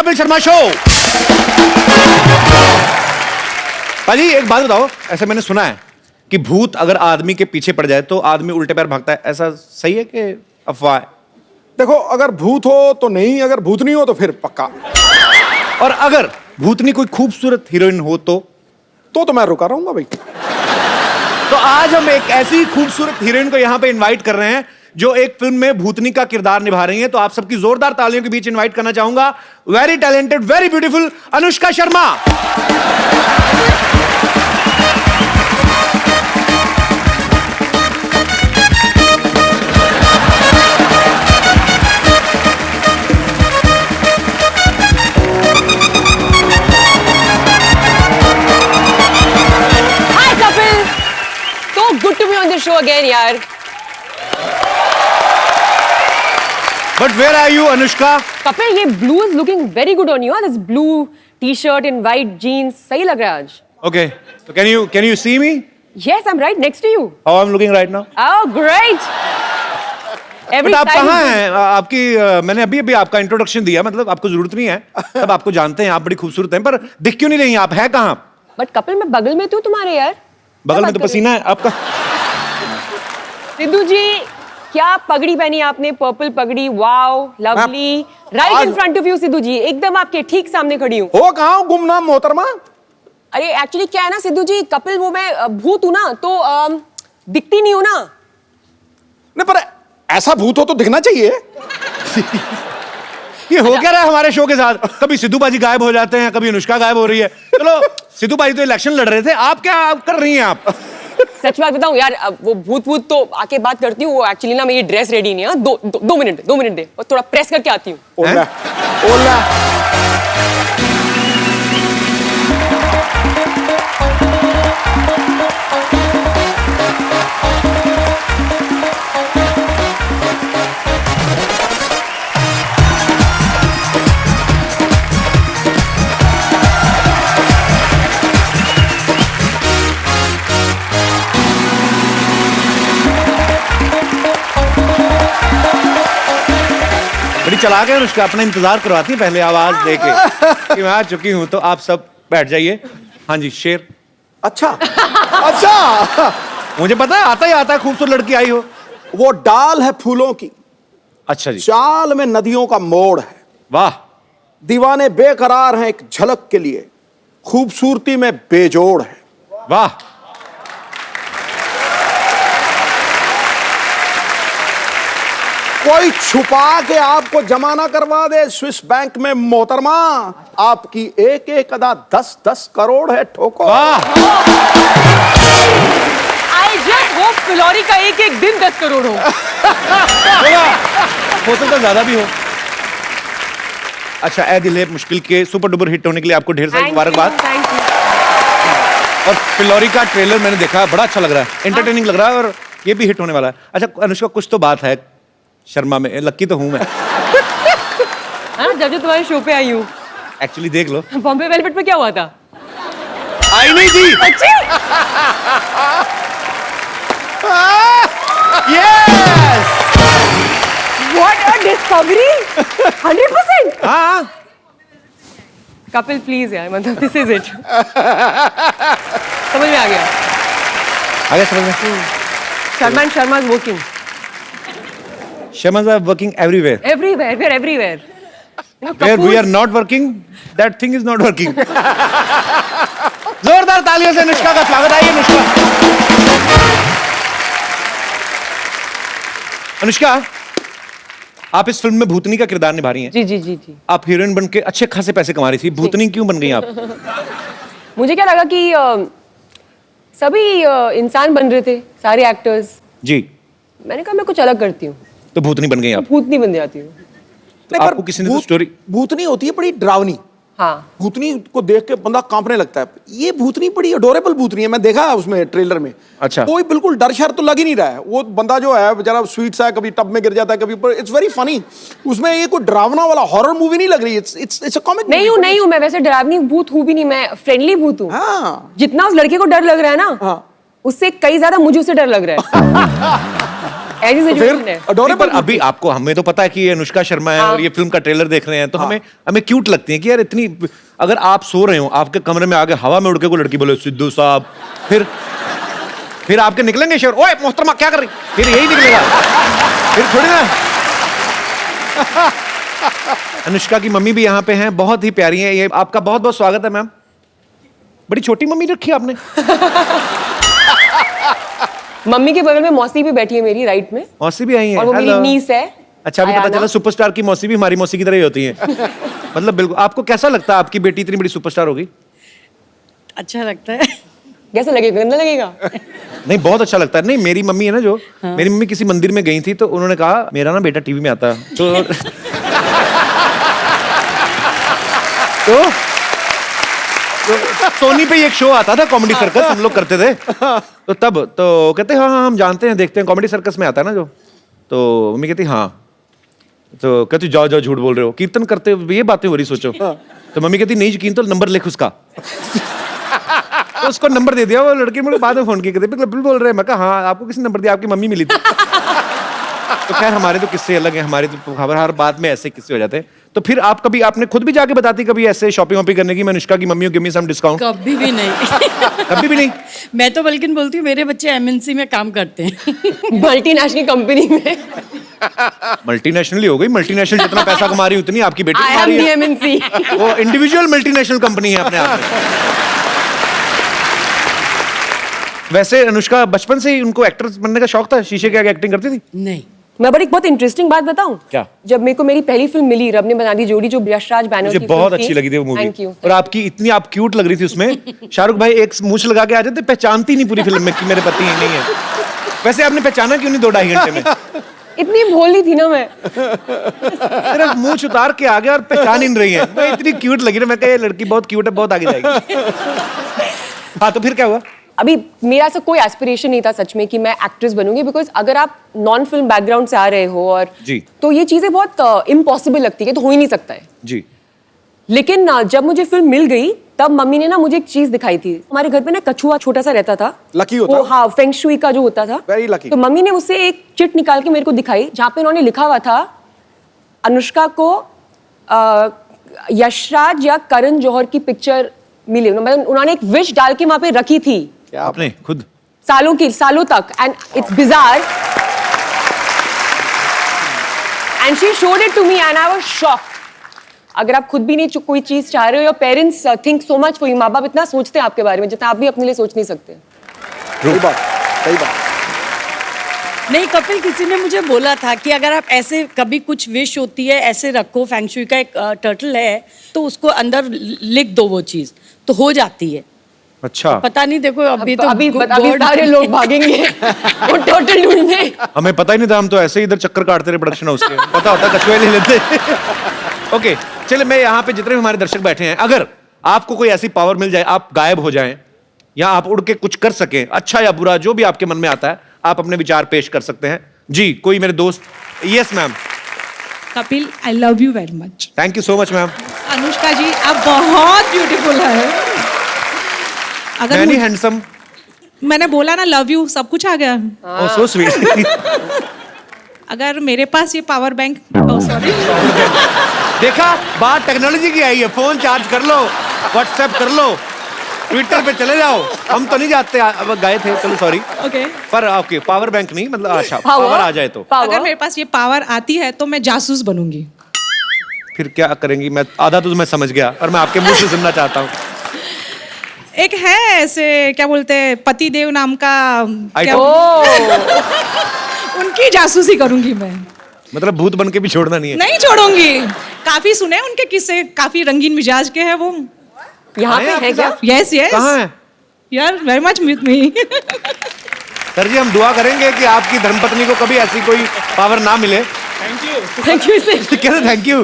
Kapil Sharma show. भाजी एक बात बताओ, ऐसे मैंने सुना है कि भूत अगर आदमी के पीछे पड़ जाए तो आदमी उल्टे पैर भागता है, ऐसा सही है कि अफवाह है? देखो, अगर भूत हो तो नहीं, अगर भूतनी हो तो फिर पक्का। और अगर भूतनी कोई खूबसूरत हीरोइन हो तो मैं रुका रहूंगा भाई। तो आज हम एक ऐसी खूबसूरत हीरोइन को यहां पे इनवाइट कर रहे हैं जो एक फिल्म में भूतनी का किरदार निभा रही है। तो आप सबकी जोरदार तालियों के बीच इनवाइट करना चाहूंगा very talented, very beautiful Anushka Sharma. Hi Kapil, so good to be on the show again, यार। But where are you, Anushka? Kapil, ये blue is looking very good on you। This blue t-shirt and white jeans, सही लग रहा है आज। Okay, so can you see me? Yes, I'm right next to you। How I'm looking right now? Oh, great। Every But आप side कहाँ is- हैं? आपकी मैंने अभी आपका इंट्रोडक्शन दिया, मतलब आपको जरूरत नहीं है, सब आपको जानते हैं, आप बड़ी खूबसूरत हैं, पर दिख क्यों नहीं रही? आप है कहाँ? But कपिल, मैं बगल में तो तुम्हारे यार। बगल में तो पसीना है आपका। सिद्धू जी, क्या पगड़ी पहनी आपने? पर्पल पगड़ी, wow, lovely. Right in front of you Sidhu ji, एकदम आपके ठीक सामने खड़ी हूँ। हो कहाँ हूँ गुमनाम मोहतरमा? अरे एक्चुअली क्या है ना सिद्धू जी, कपिल वो मैं भूत हूँ ना, तो दिखती नहीं हूँ ना। नहीं, पर ऐसा भूत हो तो दिखना चाहिए। ये हो क्या रहा है हमारे शो के साथ? कभी सिद्धू बाजी गायब हो जाते हैं, कभी अनुष्का गायब हो रही है। चलो, सिद्धू बाजी तो इलेक्शन लड़ रहे थे, आप क्या कर रही हैं आप? सच बात बताऊं यार, अब वो भूत तो आके बात करती हूँ। वो एक्चुअली ना मेरी ड्रेस रेडी नहीं है। दो मिनट दे, और थोड़ा प्रेस करके आती हूँ। ओला, ओला। बड़ी चला गए अनुष्का, अपना इंतजार करवाती है पहले आवाज देके कि मैं आ चुकी हूँ, तो आप सब बैठ जाइए। हाँ जी, शेर। अच्छा, अच्छा। मुझे पता है, आता ही आता है, खूबसूरत लड़की आई हो। वो डाल है फूलों की, अच्छा जी, चाल में नदियों का मोड़ है। वाह। दीवाने बेकरार हैं एक झलक के लिए, खूबसूरती में बेजोड़ है। वाह। कोई छुपा के आपको जमाना करवा दे स्विस बैंक में मोहतरमा, आपकी एक एक अदा 10-10 करोड़ है ठोको। वाह। आई जस्ट होप फिलौरी का एक एक दिन 10 करोड़ हो। हो सकता है ज्यादा भी हो। अच्छा, ए दिल है मुश्किल के सुपर डुपर हिट होने के लिए आपको ढेर सारी मुबारकबाद। Thank you. और फिलौरी का ट्रेलर मैंने देखा, बड़ा अच्छा लग रहा है, एंटरटेनिंग लग रहा है, और ये भी हिट होने वाला है। अच्छा अनुष्का, कुछ तो बात है शर्मा में, लक्की तो हूं मैं। हाँ, जब तुम्हारे शो पे आई हूँ। एक्चुअली देख लो, बॉम्बे वेलवेट पे क्या हुआ था? आई नहीं थी। Yes, What a discovery! 100%. हाँ। कपिल प्लीज यार, मतलब दिस इज इट। समझ में आ गया। आगे समझ में। Sharma and Sharma is working Shamas are working everywhere. everywhere. We are everywhere. You know, Where we Kapoor's- are not working, that thing is not working. जोरदार तालियों से अनुष्का का स्वागत। आइए अनुष्का। अनुष्का, आप इस फिल्म में भूतनी का किरदार निभा रही हैं। जी जी जी जी। आप हीरोइन बन के अच्छे खासे पैसे कमा रही थी, भूतनी क्यों बन गई आप? मुझे क्या लगा कि सभी इंसान बन रहे थे, सारे एक्टर्स। जी, मैंने कहा मैं कुछ अलग करती हूँ, तो भूतनी बन गई आप। भूतनी बन जाती हूँ। नहीं, पर आपको किसी ने तो स्टोरी। भूतनी होती है बड़ी डरावनी। हाँ, भूतनी को देख के बंदा कांपने लगता है। ये भूतनी बड़ी अडोरेबल भूतनी है, मैं देखा है उसमें ट्रेलर में। अच्छा। कोई बिल्कुल डर शर तो लग ही नहीं रहा है। वो बंदा जो है बेचारा स्वीट सा है, कभी टब में गिर जाता है, कभी ऊपर। It's very funny. उसमें ये कोई डरावना वाला हॉरर मूवी नहीं लग रही। It's a comic. नहीं हूँ मैं वैसे डरावनी भूत हूँ भी नहीं, मैं फ्रेंडली भूत हूँ। हाँ। जितना उस लड़के को डर लग रहा है ना, हाँ। उससे कई ज्यादा मुझे उससे डर लग रहा है। ऐसी सिचुएशन है। नहीं, पर अडोरेबल। अभी आपको हमें तो पता है कि ये अनुष्का शर्मा है और ये फिल्म का ट्रेलर देख रहे हैं तो हमें हमें क्यूट लगती है कि यार इतनी, अगर आप सो रहे हो आपके कमरे में आगे हवा में उड़ के कोई लड़की बोले सिद्धू साहब, फिर आपके निकलेंगे शेर, ओए मोहतरमा क्या कर रही, फिर यही निकलेगा, फिर थोड़ी ना। अनुष्का की मम्मी भी यहाँ पे हैं, बहुत ही प्यारी हैं ये। आपका बहुत बहुत स्वागत है मैम। बड़ी छोटी मम्मी रखी है आपने। मम्मी के बगल में मौसी भी बैठी है मेरी राइट में, मौसी भी आई है, और वो मेरी नीस है। अच्छा, अभी पता अयाना। चला सुपरस्टार की मौसी भी हमारी मौसी की तरह ही होती है। मतलब बिल्कुल। आपको कैसा लगता है आपकी बेटी इतनी बड़ी सुपरस्टार होगी? अच्छा लगता है। कैसा लगेगा, गंदा लगेगा? नहीं, बहुत अच्छा लगता है। नहीं, मेरी मम्मी है ना जो, मेरी मम्मी किसी मंदिर में गई थी तो उन्होंने कहा मेरा ना बेटा टीवी में आता है तो सोनी पे एक शो आता था कॉमेडी सर्कस, हम लोग करते थे तो तब तो कहते हाँ हाँ हम जानते हैं, देखते हैं, कॉमेडी सर्कस में आता है ना जो। तो मम्मी कहती हाँ, तो कहती जाओ जाओ झूठ बोल रहे हो, कीर्तन करते हो, ये बातें हो रही सोचो। तो मम्मी कहती नहीं यकीन तो नंबर लिख उसका। तो उसको नंबर दे दिया, वो लड़की मुझे बाद में फोन किया, कहते बिल्कुल बोल रहे हैं। मैं कहा हाँ, आपको किसने नंबर दिया? आपकी मम्मी मिली थी। तो खैर हमारे तो किस्से अलग हैं, हमारे तो खबर हर बात में ऐसे किस्से हो जाते हैं। तो फिर आप कभी, आपने खुद भी जाके बताती कभी ऐसे शॉपिंग वॉपिंग करने की, मैं अनुष्का की mummy give me some discount? कभी भी नहीं। कभी भी नहीं? मैं तो बल्कि बोलती हूँ मेरे बच्चे एमएनसी में काम करते हैं। मल्टीनेशनल कंपनी में। मल्टीनेशनल ही हो गई, मल्टीनेशनल जितना पैसा कमा रही उतनी आपकी बेटी आई कमा एम रही दी है। एमएनसी। वो इंडिविजुअल मल्टीनेशनल कंपनी है अपने आप में। वैसे अनुष्का बचपन से ही उनको एक्टर बनने का शौक था, शीशे के आगे एक्टिंग करती थी? नहीं। मैं बड़ी बहुत इंटरेस्टिंग बात बताऊं? क्या? जब मेरे को मेरी पहली फिल्म मिली, रब ने बना दी जोड़ी, जो यशराज बैनर्जी मुझे की बहुत फिल्म अच्छी लगी थी वो मूवी। Thank you. और आपकी इतनी आप क्यूट लग रही थी उसमें। शाहरुख भाई एक मूछ लगा के आ जाते, पहचानती नहीं पूरी फिल्म में कि मेरे पति नहीं है। वैसे आपने पहचाना क्यों नहीं 2-2.5 घंटे में? इतनी भोली थी ना मैं। सिर्फ मूछ उतार के आ गया और पहचान ही नहीं रही है। मैं इतनी क्यूट लगी ना, मैं कहा ये लड़की बहुत क्यूट है, बहुत आगे जाएगी। हाँ, तो फिर क्या हुआ? अभी मेरा ऐसा कोई एस्पिरेशन नहीं था सच में कि मैं एक्ट्रेस बनूंगी, बिकॉज अगर आप नॉन फिल्म बैकग्राउंड से आ रहे हो और जी। तो ये चीजें बहुत इम्पॉसिबल लगती है, तो हो ही नहीं सकता है। जी। लेकिन जब मुझे फिल्म मिल गई तब मम्मी ने ना मुझे एक चीज दिखाई थी। हमारे घर पे ना कछुआ छोटा सा रहता था, लकी होता वो, हाँ, फेंग शुई का जो होता था। Very lucky. तो मम्मी ने उससे एक चिट निकाल के मेरे को दिखाई, जहाँ पे उन्होंने लिखा हुआ था अनुष्का को यशराज या करण जौहर की पिक्चर मिली। मतलब उन्होंने एक विश डाल के वहां पे रखी थी आपने खुद? सालों तक, and it's bizarre, and she showed it to me and I was shocked. अगर आप खुद भी नहीं कोई चीज चाह रहे हो, your parents think so much for you, माँ बाप इतना सोचते हैं आपके बारे में जितना आप भी अपने लिए सोच नहीं सकते। सही बात, सही बात। नहीं कपिल, किसी ने मुझे बोला था कि अगर आप ऐसे कभी कुछ विश होती है ऐसे रखो, फैंगशुई का एक टर्टल है तो उसको अंदर लिख दो, वो चीज तो हो जाती है। अच्छा। पता नहीं, देखो अभी तो अभी God- सारे लोग भागेंगे वो टोटल ढूंढने। हमें पता ही नहीं था, हम तो ऐसे ही इधर चक्कर काटते रहे प्रोडक्शन हाउस के। पता होता कछुए ले लेते। ओके, चलिए मैं यहाँ पे जितने भी हमारे दर्शक बैठे हैं, अगर आपको कोई ऐसी पावर मिल जाए, आप गायब हो जाएं या आप उड़ के कुछ कर सकें, अच्छा या बुरा जो भी आपके मन में आता है, आप अपने विचार पेश कर सकते हैं। जी, कोई मेरे दोस्त? Yes ma'am. Kapil, I love you very much. Thank you so much ma'am. Anushka ji, आप बहुत ब्यूटीफुल है। अगर मैनी हैंडसम। मैंने बोला ना लव यू, सब कुछ आ गया। ओह सो स्वीट। अगर मेरे पास ये पावर बैंक, सॉरी, देखा, बात टेक्नोलॉजी की आई है। फोन चार्ज कर लो, व्हाट्सएप कर लो, ट्विटर पे चले जाओ। हम तो नहीं जाते, अब गए थे, चलो सॉरी। ओके। पर ओके, पावर बैंक नहीं, मतलब अच्छा पावर आ जाए तो। अगर मेरे पास ये पावर आती है तो मैं जासूस बनूंगी। फिर क्या करेंगी? मैं आधा तो मैं समझ गया, पर मैं आपके मुंह से सुनना चाहता हूँ। एक है ऐसे, क्या बोलते हैं, पति देव नाम का, क्या, उनकी जासूसी करूंगी मैं। मतलब भूत बन के भी छोड़ना नहीं है? नहीं छोड़ूंगी। काफी सुने उनके किस्से, काफी रंगीन मिजाज के हैं वो। यहाँ पे है क्या? Yes yes. कहाँ है? यार very much with me. Sir ji, हम दुआ करेंगे कि आपकी धर्मपत्नी को कभी ऐसी कोई पावर ना मिले। Thank you sir. कैसे थैंक यू?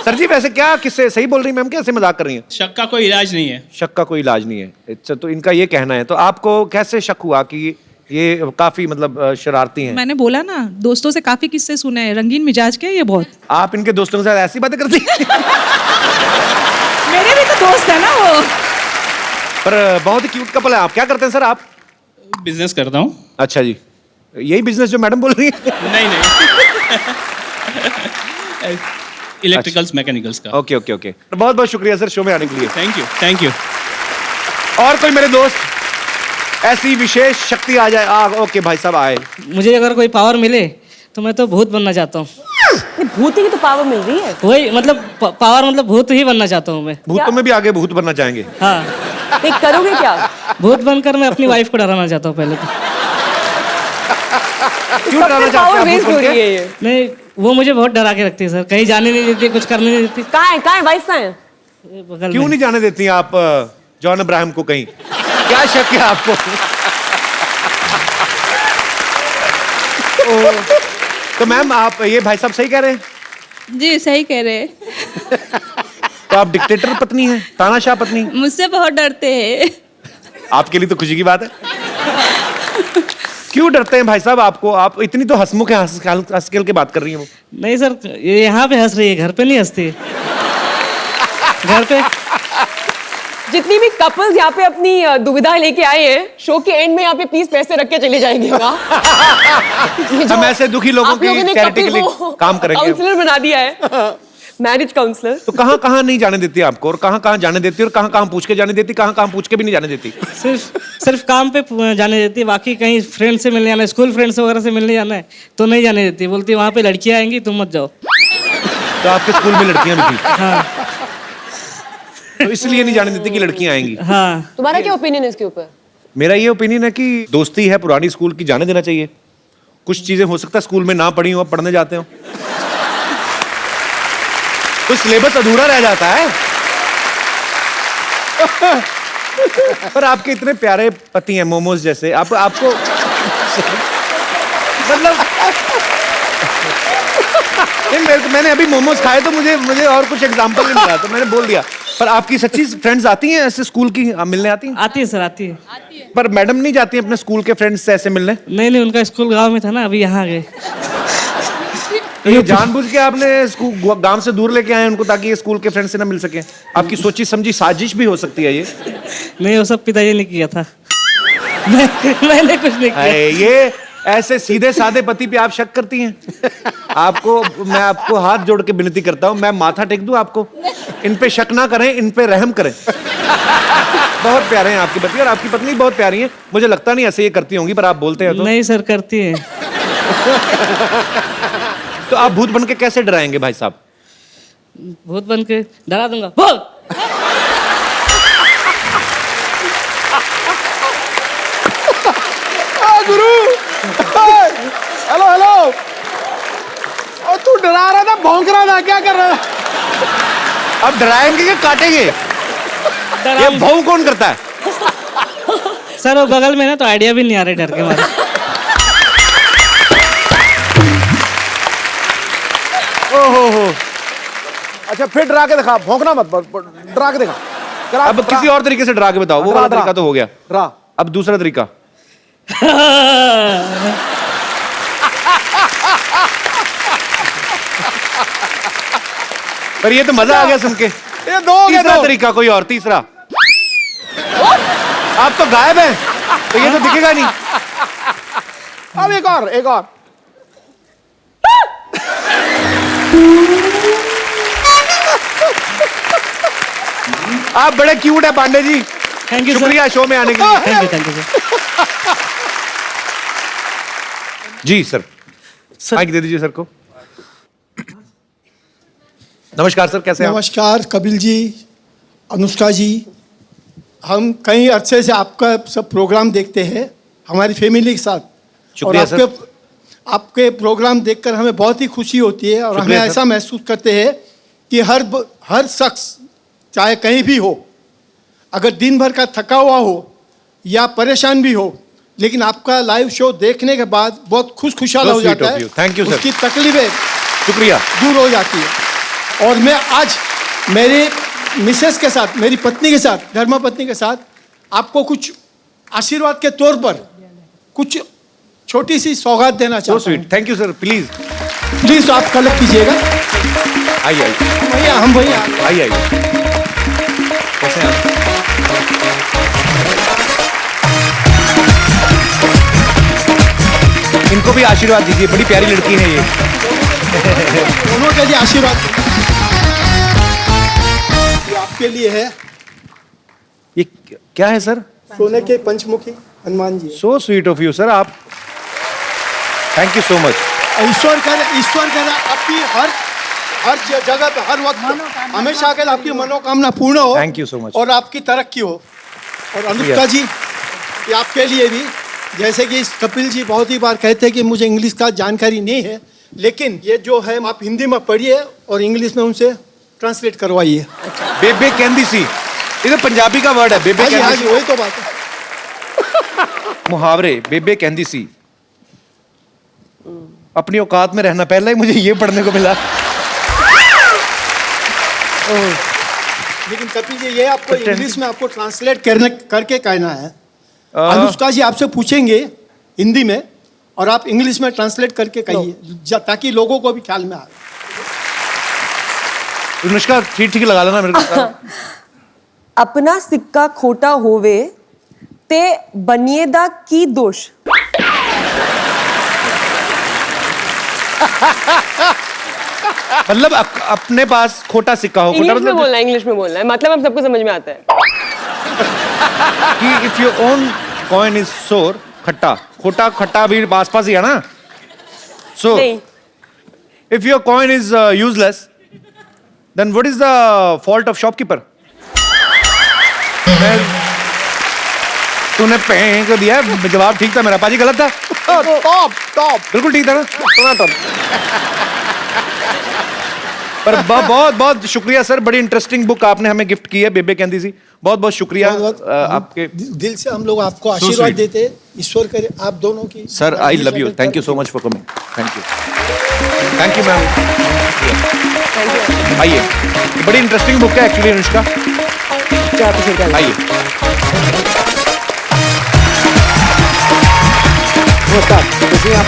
सर जी वैसे क्या किससे सही बोल रही मैम, कैसे मजाक कर रही हैं? शक का कोई इलाज नहीं है। शक का कोई इलाज नहीं है। अच्छा, तो इनका ये कहना है। तो आपको कैसे शक हुआ कि ये काफी मतलब शरारती हैं? मैंने बोला ना, दोस्तों से काफी किस्से सुने हैं, रंगीन मिजाज के ये बहुत। आप इनके दोस्तों के साथ ऐसी बातें करती हैं? मेरे भी तो दोस्त है ना वो। पर बहुत ही क्यूट कपल है। आप क्या करते हैं सर आप? बिजनेस करता हूँ। अच्छा जी। यही बिजनेस जो मैडम बोल रही है? नहीं नहीं इलेक्ट्रिकल्स मैकेनिकल्स का। ओके ओके ओके, बहुत बहुत शुक्रिया सर शो में आने के लिए। Thank you. और कोई मेरे दोस्त ऐसी विशेष शक्ति आ जाए? ओके भाई साहब आए। मुझे अगर कोई पावर मिले तो मैं तो भूत बनना चाहता हूँ। भूत की तो पावर मिल रही है। वही मतलब पावर मतलब भूत ही बनना चाहता हूँ मैं। भूतों में भी आगे भूत बनना चाहेंगे? हाँ। एक करोगे क्या? भूत बनकर मैं अपनी वाइफ को डराना चाहता हूँ पहले तो। क्यों डराना चाहते पावर हैं आप वेस्ट भूत हो बन रही के? है ये। नहीं, वो मुझे बहुत डरा के रखती है सर, कहीं जाने नहीं देती, कुछ करने नहीं देती। कहाँ है वाइफ कहाँ है? बगल क्यों में। नहीं जाने देती आप जॉन अब्राहम को कहीं? क्या शक है आपको? तो मैम आप ये भाई साहब सही कह रहे हैं? जी सही कह रहे हैं। तो आप डिक्टेटर पत्नी हैं, तानाशाह पत्नी? मुझसे बहुत डरते हैं। आपके लिए तो खुशी की बात है। क्यों डरते हैं भाई साहब आपको? आप इतनी तो हंसमुख है, हंस खेल के बात कर रही हैं वो। नहीं सर, ये यहाँ पे हंस रही है, घर पे नहीं हंसती। घर पे जितनी भी कपल्स यहाँ पे अपनी दुविधा लेके आए हैं, शो के एंड में यहाँ पे प्लीज पैसे रख के चले जाएंगे। हम ऐसे दुखी लोगों की चैरिटी के लिए काम करेंगे। काउंसलर बना दिया है, मैरिज काउंसलर। तो कहाँ कहाँ नहीं जाने देती आपको, और कहाँ कहाँ जाने देती, और कहाँ कहाँ पूछ के जाने देती, कहाँ कहाँ पूछ के भी नहीं जाने देती? सिर्फ काम पे जाने देती है, बाकी कहीं फ्रेंड से मिलने जाना है, स्कूल फ्रेंड्स वगैरह से मिलने जाना है तो नहीं जाने देती। बोलती वहाँ पे लड़कियाँ आएंगी, तुम मत जाओ। तो आपके स्कूल में लड़कियां भी थी? हाँ तो इसलिए नहीं जाने देती कि लड़कियां आएंगी? हाँ। तुम्हारा क्या ओपिनियन है इसके ऊपर? मेरा ये ओपिनियन है कि दोस्ती है पुरानी स्कूल की, जाने देना चाहिए। कुछ चीजें हो सकता है स्कूल में ना पढ़ी हो, अब पढ़ने जाते हो तो सिलेबस अधूरा रह जाता है। पर आपके इतने प्यारे पति हैं मोमोज जैसे, आपको मतलब नहीं, मैंने अभी मोमोज खाए तो मुझे और कुछ एग्जांपल नहीं मिला तो मैंने बोल दिया। पर आपकी सच्ची फ्रेंड्स आती हैं ऐसे स्कूल की मिलने आती हैं? आती है सर, आती है। पर मैडम नहीं जाती हैं अपने स्कूल के फ्रेंड्स से ऐसे मिलने? नहीं, उनका स्कूल गांव में था ना, अभी यहाँ आ गए। तो ये जानबूझ के आपने स्कूल गांव से दूर लेके आए हैं उनको, ताकि ये स्कूल के फ्रेंड से ना मिल सके? आपकी सोची समझी साजिश भी हो सकती है ये? मैं वो सब पिताजी ने किया था। मैंने कुछ नहीं किया। ये ऐसे सीधे साधे पति पे आप शक करती हैं? मैं आपको हाथ जोड़ के विनती करता हूँ, मैं माथा टेक दूं आपको? इन पे शक ना करें, इन पे रहम करें। बहुत प्यारे हैं आपके पति, और आपकी पत्नी बहुत प्यारी है। मुझे लगता नहीं ऐसे ये करती होंगी, पर आप बोलते हैं तो। नहीं सर, करती है। तो आप भूत बन के कैसे डराएंगे भाई साहब? भूत बन के डरा दूंगा। बोल। गुरु, हेलो हेलो। और तू डरा रहा था, भौंक रहा था, क्या कर रहा था? अब डराएंगे कि काटेंगे? ये भाव कौन करता है? सर वो बगल में ना, तो आइडिया भी नहीं आ रहा डर के मारे। ओहो। अच्छा फिर डरा के दिखा, भौंकना मत, डरा के दिखा। अब किसी और तरीके से डरा के बताओ। वो वाला तरीका तो हो गया, डरा। अब दूसरा तरीका। पर ये तो मजा आ गया सुन के। ये दो हो गए, तीसरा दो। तरीका कोई और, तीसरा। आप तो गायब हैं, तो ये तो दिखेगा नहीं। अब एक और, एक और। आप बड़े क्यूट है Pandey ji. Thank you sir. शुक्रिया शो में आने के लिए। Thank you sir. जी सर, माइक दे दीजिए सर को। नमस्कार सर, कैसे हैं आप? नमस्कार कपिल जी, अनुष्का जी। हम कई अरसे से आपका सब प्रोग्राम देखते हैं हमारी फैमिली के साथ, और शुक्रिया सर। आपके प्रोग्राम देखकर हमें बहुत ही खुशी होती है, और हमें शुक्रिया सर। ऐसा महसूस करते हैं कि हर शख्स चाहे कहीं भी हो, अगर दिन भर का थका हुआ हो या परेशान भी हो, लेकिन आपका लाइव शो देखने के बाद बहुत खुशहाल So हो sweet जाता of है। you. Thank you, sir. उसकी तकलीफें शुक्रिया। दूर हो जाती है। और मैं आज मेरे मिसेस के साथ, मेरी पत्नी के साथ, धर्मपत्नी के साथ आपको कुछ आशीर्वाद के तौर पर कुछ छोटी सी सौगात देना सो चाहता हूँ। Sweet, thank you sir. Please please आप कलेक्ट कीजिएगा। आइए भैया, हम भैया आइए। कैसे हैं आप? इनको भी आशीर्वाद दीजिए, बड़ी प्यारी लड़की है ये। दोनों के लिए आशीर्वाद। ये आपके लिए है, ये क्या है सर? सोने के पंचमुखी Hanuman ji. So sweet of you sir, आप थैंक यू सो मच। ईश्वर करे आपकी हर जगह पे हर वक्त हमेशा अगर आपकी मनोकामना पूर्ण हो। Thank you so much. और आपकी तरक्की हो। और अनुष्का जी, ये आपके लिए भी, जैसे कि कपिल जी बहुत ही बार कहते हैं कि मुझे इंग्लिश का जानकारी नहीं है, लेकिन ये जो है आप हिंदी में पढ़िए और इंग्लिश में उनसे ट्रांसलेट करवाइए। बेबे कहंदी सी, ये तो पंजाबी का वर्ड है। बेबे हाँ कहंदी जी, सी, वही तो बात है। मुहावरे। बेबे कहंदी सी, अपनी औकात में रहना। पहले ही मुझे ये पढ़ने को मिला। लेकिन कपिल जी, ये आपको इंग्लिश में आपको ट्रांसलेट करके कहना है। अनुष्का जी आपसे पूछेंगे हिंदी में और आप इंग्लिश में ट्रांसलेट करके कहिए, ताकि लोगों को भी ख्याल में आए। अनुष्का ठीक लगा लेना मेरे को। अपना सिक्का खोटा होवे ते बनिएदा की दोष। मतलब अपने पास खोटा सिक्का हो। खोटा इंग्लिश में मतलब बोलना है, इंग्लिश में बोलना है, मतलब हम सबको समझ में आता है कि if your own coin is सोर, खट्टा। खोटा खट्टा भी आसपास ही है ना। सो नहीं, if your coin is useless, then what is the fault of shopkeeper? तूने पैं को दिया, जवाब ठीक था मेरा। पाजी गलत था? टॉप बिल्कुल ठीक था ना। टमाटर। पर बहुत बहुत शुक्रिया सर, बड़ी इंटरेस्टिंग बुक आपने हमें गिफ्ट की है, बेबे कहंदी सी। बहुत बहुत शुक्रिया आपके। दिल से हम लोग आपको आशीर्वाद sweet. देते हैं। ईश्वर करे आप दोनों की। Sir I love you, thank you so much for coming. Thank you ma'am. आइए, बड़ी इंटरेस्टिंग बुक है एक्चुअली अनुष्का। आइए। नमस्कार, कैसे हैं आप?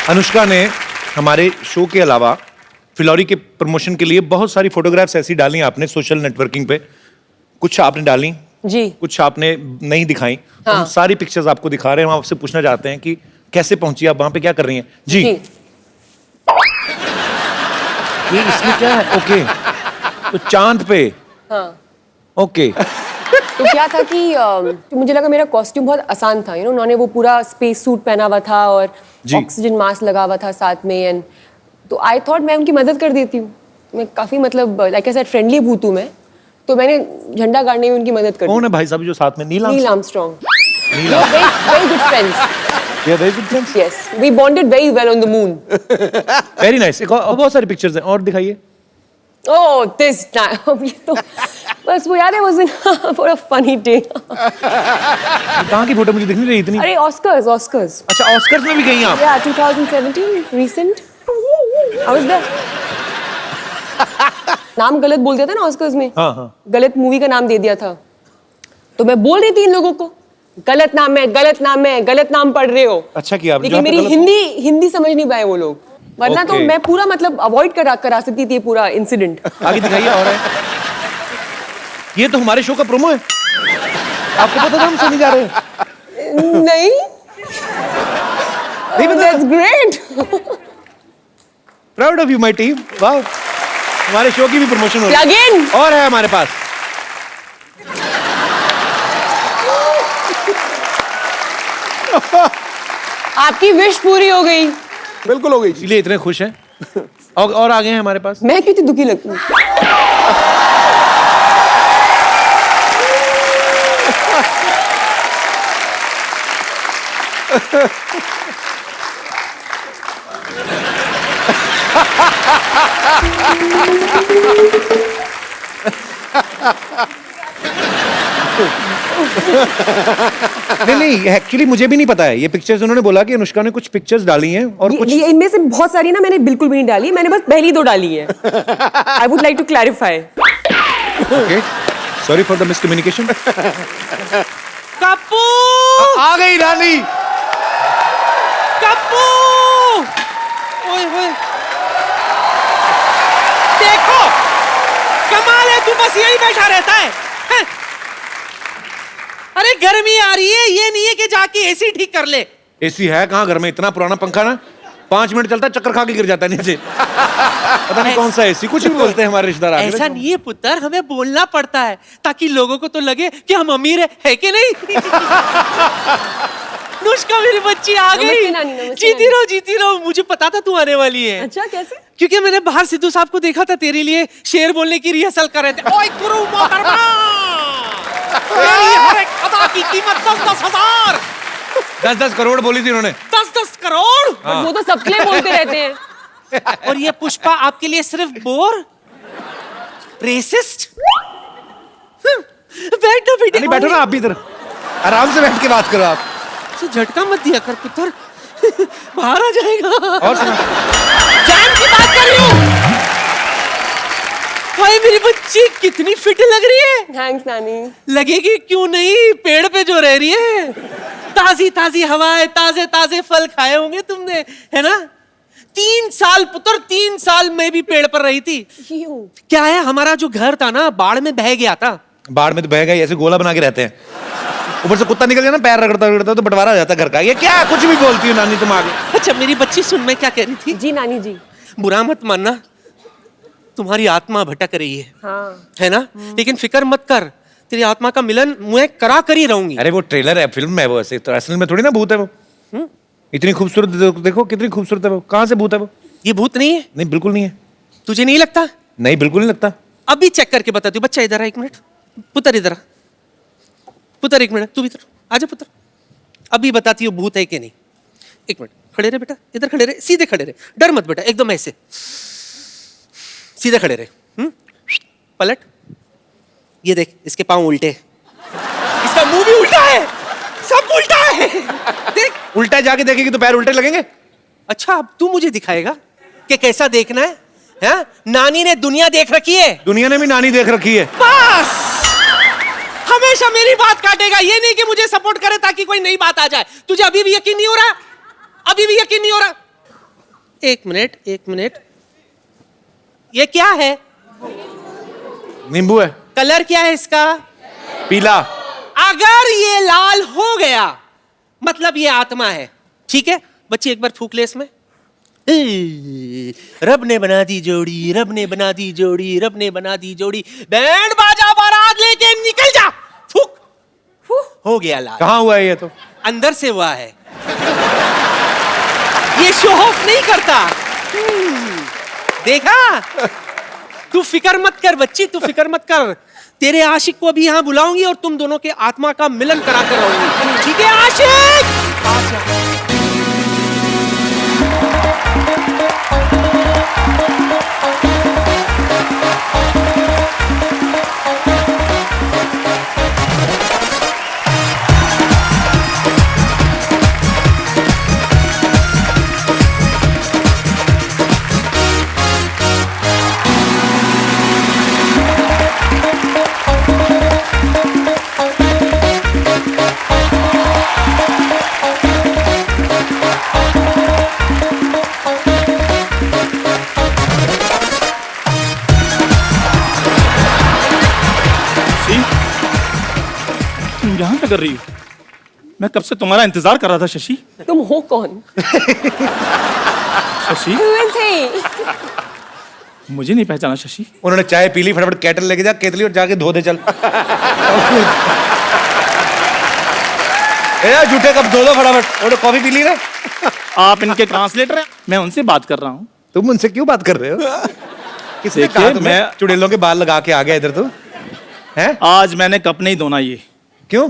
अनुष्का ने हमारे शो के अलावा फिलौरी के प्रमोशन के लिए बहुत सारी फोटोग्राफ्स ऐसी डाली आपने सोशल नेटवर्किंग पे। कुछ आपने डाली, जी कुछ आपने नहीं दिखाई। हाँ। हम सारी पिक्चर्स आपको दिखा रहे हैं। हम आपसे पूछना चाहते हैं कि कैसे पहुंची आप वहां पे, क्या कर रही हैं? जी, ये इसमें क्या है? ओके, तो चांद पे। हाँ। ओके। तो क्या था कि मुझे लगा मेरा कॉस्ट्यूम बहुत आसान था, उन्होंने वो पूरा स्पेस सूट पहना हुआ था और ऑक्सीजन मास्क लगा हुआ था साथ में, एंड तो आई थॉट मैं उनकी मदद कर देती हूँ। मैं काफी मतलब लाइक आई सेड फ्रेंडली भूत हूँ मैं, तो मैंने झंडा गाड़ने में उनकी मदद कर दी। कौन है भाई साहब जो साथ में? Neil Armstrong. Very good friends. Very good friends. Yes, we bonded very well on the moon. Very nice. एक और बहुत सारी पिक्चर्स हैं, और दिखाइए। Oh, this time. ये तो बस वो याद है was for a funny day. कहाँ की फोटो मुझे दिख नहीं रही इतनी? अरे Oscars. अच्छा, ऑस्कर्स में भी गई आप? Yeah, 2017, recent. I was there. नाम गलत बोल दिया था ना ऑस्कर्स में। हाँ। गलत मूवी का नाम दे दिया था, तो मैं बोल रही थी इन लोगों को गलत नाम है, गलत नाम पढ़ रहे हो। अच्छा किया आपने। लेकिन मेरी हिंदी समझ नहीं पाए वो लोग, वरना तो Okay. मैं पूरा मतलब अवॉइड करा सकती थी पूरा इंसिडेंट। आगे दिखाइए। और है, ये तो हमारे शो का प्रोमो है। आपको पता था हम सुनने जा रहे हैं? नहीं, that's great. Proud of you my team. वाह, हमारे शो की भी प्रमोशन हो रही Plug in. है। और है हमारे पास। आपकी विश पूरी हो गई। बिल्कुल हो गई। इसलिए इतने खुश हैं। और आगे हैं हमारे पास। मैं कितनी दुखी लगती हूँ। नहीं एक्चुअली मुझे भी नहीं पता है ये पिक्चर्स। उन्होंने बोला कि अनुष्का ने कुछ पिक्चर्स डाली हैं और कुछ इनमें से बहुत सारी ना मैंने बिल्कुल भी नहीं डाली, मैंने बस पहली 2 डाली है। I would like to clarify. Okay, sorry for the miscommunication. Kappu आ गई रानी। कप्पू ओए होए देखो, कमाल है तू बस यही बैठा रहता है हैं? अरे गर्मी आ रही है, ये नहीं है कि जाके एसी ठीक कर ले। एसी है कहाँ घर में? इतना पुराना पंखा ना 5 मिनट चलता है, चक्कर खा के गिर जाता है नीचे। पता नहीं कौन सा एसी, कुछ भी बोलते हैं हमारे रिश्तेदार आके। ऐसा नहीं है पुत्र, हमें बोलना पड़ता है ताकि लोगों को तो लगे कि हम अमीर है कि नहीं। नुष्का मेरी बच्ची आ गई। नमस्ते नानी, नमस्ते जीती नानी। रहो जीती रहो, मुझे पता था तू आने वाली है। अच्छा कैसे? क्योंकि मैंने बाहर सिद्धू साहब को देखा था तेरे लिए शेर बोलने की रिहर्सल कर रहे थे। ओए गुरु मोहतरमा, मेरी हर एक अदा की कीमत 10-10 हजार। 10-10 करोड़ बोली थी उन्होंने। 10-10 करोड़। बट वो तो सबके लिए बोलते रहते हैं। और ये पुष्पा आपके लिए सिर्फ बोर, रेसिस्ट। बैठो बेटे। नहीं बैठो ना आप भी इधर, आराम से बैठ के बात करो आप। झटका मत दिया कर पुत्र, बाहर आ जाएगा। और सुना, जान की बात कर रही हूँ। भाई मेरी बच्ची कितनी फिट लग रही है। थैंक्स नानी। लगेगी क्यों नहीं, पेड़ पे जो रह रही है। ताजी ताजी हवाएं, ताजे ताजे फल खाए होंगे तुमने, है ना। 3 साल पुत्र, 3 साल मैं भी पेड़ पर रही थी। क्या है, हमारा जो घर था ना बाढ़ में बह गया था। बाढ़ में तो बह गए, ऐसे गोला बना के रहते हैं, ऊपर से कुत्ता निकल जाए ना पैर रगड़ता रगड़ता तो बंटवारा हो जाता घर का। ये क्या कुछ भी बोलती हो नानी तुम आगे। अच्छा मेरी बच्ची सुन, मैं क्या कह रही थी। जी नानी जी। बुरा मत मानना, तुम्हारी आत्मा भटक रही है, हाँ। है ना। लेकिन फिक्र मत कर, तेरी आत्मा का मिलन मैं करा कर ही रहूंगी। अरे वो ट्रेलर है, फिल्म है वो, ऐसे तो असल में थोड़ी ना भूत है वो। इतनी खूबसूरत देखो कितनी खूबसूरत है वो, कहाँ से भूत है वो? ये भूत नहीं है। नहीं बिल्कुल नहीं है। तुझे नहीं लगता? नहीं बिल्कुल नहीं लगता। अभी चेक करके बताती हूँ। बच्चा इधर आ, 1 मिनट। पुत्र इधर आ, पुत्र 1 मिनट, तू भी इधर आजा पुत्र। अभी बताती हूँ भूत है कि नहीं। 1 मिनट खड़े रहे बेटा, इधर खड़े रहे, सीधे खड़े रहे, डर मत बेटा, एकदम ऐसे सीधे खड़े रहे। पलट, ये देख इसके पांव उल्टे, इसका मुंह भी उल्टा है, सब उल्टा है। देख उल्टा जाके देखेगी तो पैर उल्टे लगेंगे। अच्छा अब तू मुझे दिखाएगा कि कैसा देखना है, हैं? नानी ने दुनिया देख रखी है। दुनिया ने भी नानी देख रखी है। बस हमेशा मेरी बात काटेगा, ये नहीं कि मुझे सपोर्ट करे ताकि कोई नई बात आ जाए। तुझे अभी भी यकीन नहीं हो रहा? अभी भी यकीन नहीं हो रहा? 1 मिनट 1 मिनट, ये क्या है? नींबू है। कलर क्या है इसका? पीला। अगर ये लाल हो गया मतलब ये आत्मा है, ठीक है। बच्ची एक बार फूक ले इसमें। रब ने बना दी जोड़ी, रब ने बना दी जोड़ी, रब ने बना दी जोड़ी, बैंड बाजा बारात लेके निकल जा। फूक, हो गया लाल। कहाँ हुआ है ये? तो अंदर से हुआ है, ये शो ऑफ नहीं करता। देखा? तू फिक्र मत कर बच्ची, तू फिक्र मत कर। तेरे आशिक को भी यहाँ बुलाऊंगी और तुम दोनों के आत्मा का मिलन करा कर रहूंगी, ठीक है आशिक? यहाँ क्या कर रही हो? मैं कब से तुम्हारा इंतजार कर रहा था शशि। तुम हो कौन? Shashi, Who is he? मुझे नहीं पहचाना शशि? उन्होंने चाय पी ली, फटाफट केटल लेके जा केतली और जाके धो दे चल। ए झूठे कब धो दो फटाफट, और कॉफी पी ली ना। आप इनके ट्रांसलेटर हैं, मैं उनसे बात कर रहा हूँ। तुम उनसे क्यों बात कर रहे हो? किसने देखिए, कहा तुम्हें मैं- चुड़ैलों के बाल लगा के आ गया इधर? तो हैं? आज मैंने कप नहीं धोना ये, क्यों?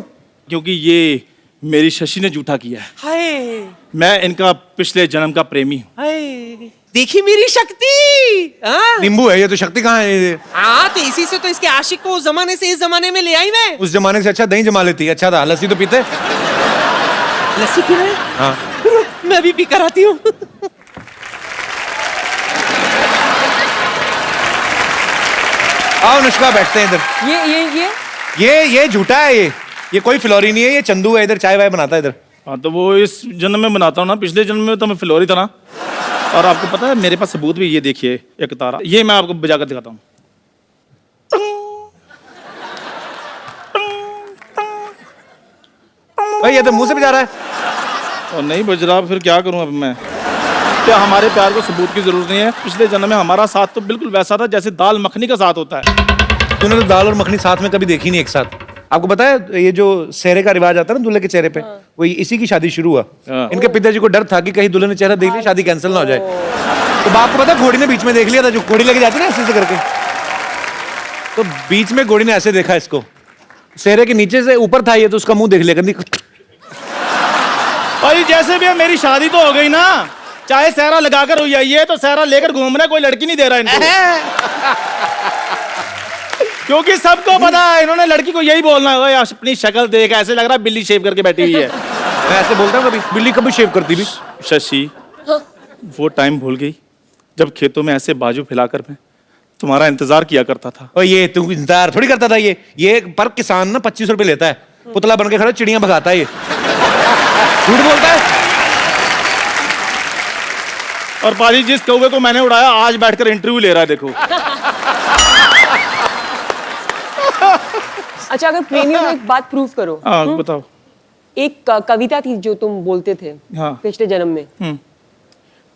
क्योंकि ये मेरी शशि ने झूठा किया है। हाय मैं इनका पिछले जन्म का प्रेमी हूँ। हाय, देखी मेरी शक्ति। हाँ? नींबू है ये तो, शक्ति कहाँ है ये? हाँ तो इसी से तो इसके आशिक को उस जमाने से इस जमाने में ले आई मैं। उस जमाने से अच्छा दही जमा लेती है। अच्छा था, लस्सी तो पीते। लस्सी पी रहे? हाँ मैं भी पी कर आती हूँ। आओ अनुष्का, बैठते हैं इधर। ये झूठा है ये कोई फिलौरी नहीं है, ये चंदू है, इधर चाय वाय बनाता है इधर। हाँ तो वो इस जन्म में बनाता हूँ ना, पिछले जन्म में तो मैं फिलौरी था ना। और आपको पता है मेरे पास सबूत भी, ये देखिए एक तारा, ये मैं आपको बजा कर दिखाता हूँ। भाई ये तो मुंह से भी जा रहा है। और नहीं बज रहा, फिर क्या करूं अब मैं? क्या हमारे प्यार को सबूत की जरूरत नहीं है? पिछले जन्म में हमारा साथ तो बिल्कुल वैसा था जैसे दाल मखनी का साथ होता है। तूने तो दाल और मखनी साथ में कभी देखी नहीं एक साथ। आपको पता है ये जो सेहरे का रिवाज आता है ना दूल्हे के चेहरे पे, वो इसी की शादी शुरू हुआ। इनके पिताजी को डर था कि कहीं दूल्हे ने चेहरा देख लिया शादी कैंसिल ना हो जाए। तो बाप को पता है घोड़ी ने बीच में देख लिया था, जो घोड़ी लेके जाती है ना ऐसे करके, तो बीच में घोड़ी ने ऐसे देखा इसको, सेहरे के नीचे से ऊपर था ये, तो उसका मुंह देख लिया कहती भाई जैसे भी है मेरी शादी तो हो गई ना, चाहे सहरा लगाकर हुई है, ये तो सहरा लेकर घूम रहा है, कोई लड़की नहीं दे रहा इनको। क्योंकि सबको पता है इन्होंने लड़की को यही बोलना है, अपनी शक्ल देख ऐसे लग रहा है बिल्ली शेव करके बैठी हुई है। मैं ऐसे बोलता हूँ कभी, बिल्ली कभी शेव करती भी। शशि, वो टाइम भूल गई जब खेतों में ऐसे बाजू फैलाकर मैं तुम्हारा इंतजार किया करता था। और ये तू इंतजार थोड़ी करता था, ये पर किसान ना 25 रुपए लेता है, पुतला बन के खड़ा चिड़ियां भगाता है ये। झूठ बोलता है। और पाजी जिस कौवे को मैंने उड़ाया आज बैठकर इंटरव्यू ले रहा है, देखो। अच्छा अगर प्रेमियों में एक बात प्रूव करो। हाँ बताओ। एक कविता थी जो तुम बोलते थे हाँ। पिछले जन्म में,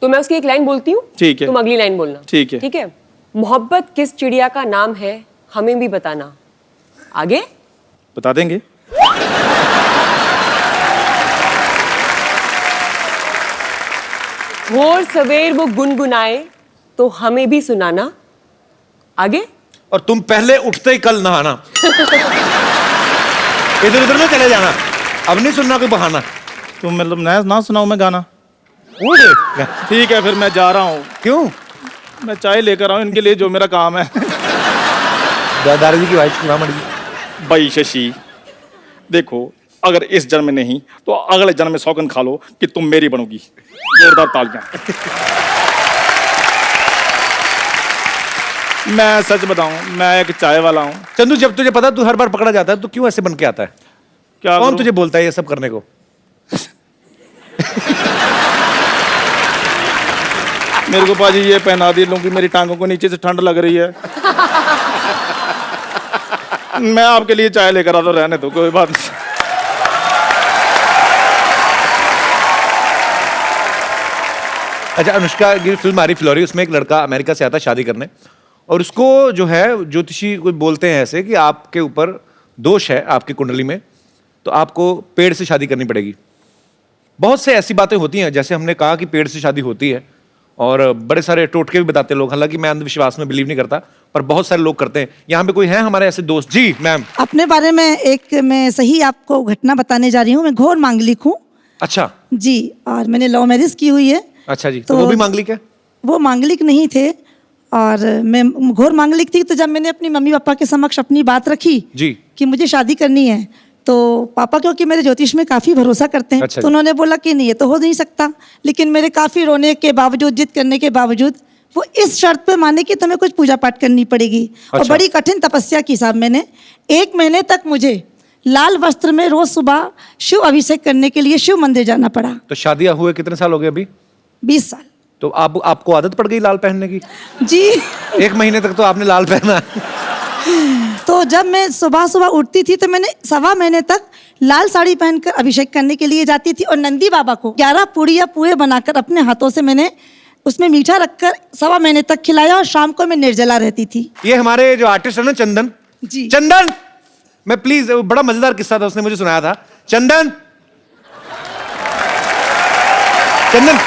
तो मैं उसकी एक लाइन बोलती हूँ, ठीक है। तुम अगली लाइन बोलना। ठीक है। ठीक है। मोहब्बत किस चिड़िया का नाम है हमें भी बताना। आगे बता देंगे। भोर सवेर वो गुनगुनाए तो हमें भी सुनाना। आगे और तुम पहले उठते ही कल नहाना। इधर उधर में चले जाना, अब नहीं सुनना कोई बहाना। तुम मतलब ना सुनाऊं मैं गाना? ठीक है फिर मैं जा रहा हूँ। क्यों? मैं चाय लेकर आऊँ इनके लिए, जो मेरा काम है। दादाजी की वाइफ सुना मड़ी। भाई शशि देखो, अगर इस जन्म में नहीं तो अगले जन्म में सौगंध खा लो कि तुम मेरी बनोगी। जोरदार तालियां। मैं सच बताऊं, मैं एक चाय वाला हूं। चंदू जब तुझे पता तू हर बार पकड़ा जाता है तो क्यों ऐसे बन के आता है? क्या कौन करूं? तुझे बोलता है ये सब करने को? मेरे को पाजी ये पहना दी लूंगी, मेरी टांगों को नीचे से ठंड लग रही है। मैं आपके लिए चाय लेकर आता, रहने दो, कोई बात नहीं। अच्छा अनुष्का की फिल्म आ रही फ्लोरी, उसमें एक लड़का अमेरिका से आता है शादी करने, और उसको जो है ज्योतिषी कोई बोलते हैं ऐसे कि आपके ऊपर दोष है आपकी कुंडली में, तो आपको पेड़ से शादी करनी पड़ेगी। बहुत से ऐसी बातें होती हैं, जैसे हमने कहा कि पेड़ से शादी होती है, और बड़े सारे टोटके भी बताते हैं लोग। हालांकि मैं अंधविश्वास में बिलीव नहीं करता, पर बहुत सारे लोग करते हैं। यहाँ पे कोई है हमारे ऐसे दोस्त? जी मैम। अपने बारे में एक मैं सही आपको घटना बताने जा रही हूँ। मैं घोर मांगलिक हूँ अच्छा जी, और मैंने लव मैरिज की हुई है। अच्छा जी, तो वो भी मांगलिक है? वो मांगलिक नहीं थे, और मैं घोर मांगलिक थी। तो जब मैंने अपनी मम्मी पापा के समक्ष अपनी बात रखी जी कि मुझे शादी करनी है, तो पापा क्योंकि मेरे ज्योतिष में काफ़ी भरोसा करते हैं, अच्छा तो उन्होंने बोला कि नहीं ये तो हो नहीं सकता। लेकिन मेरे काफ़ी रोने के बावजूद, जिद करने के बावजूद, वो इस शर्त पे माने कि तुम्हें कुछ पूजा पाठ करनी पड़ेगी। और अच्छा। बड़ी कठिन तपस्या की साहब मैंने। 1 महीने तक मुझे लाल वस्त्र में रोज सुबह शिव अभिषेक करने के लिए शिव मंदिर जाना पड़ा। तो शादियां हुए कितने साल हो गए अभी? 20 साल। तो आपको आदत पड़ गई लाल पहनने की? जी। 1 महीने तक तो आपने लाल पहना। तो जब मैं सुबह सुबह उठती थी तो मैंने 1.25 महीने तक लाल साड़ी पहनकर अभिषेक करने के लिए जाती थी, और नंदी बाबा को 11 पूड़ियाँ पुए बनाकर अपने हाथों से मैंने उसमें मीठा रखकर 1.25 महीने तक खिलाया, और शाम को मैं निर्जला रहती थी। ये हमारे जो आर्टिस्ट है ना चंदन जी। चंदन, मैं प्लीज, बड़ा मजेदार किस्सा था उसने मुझे सुनाया था। चंदन चंदन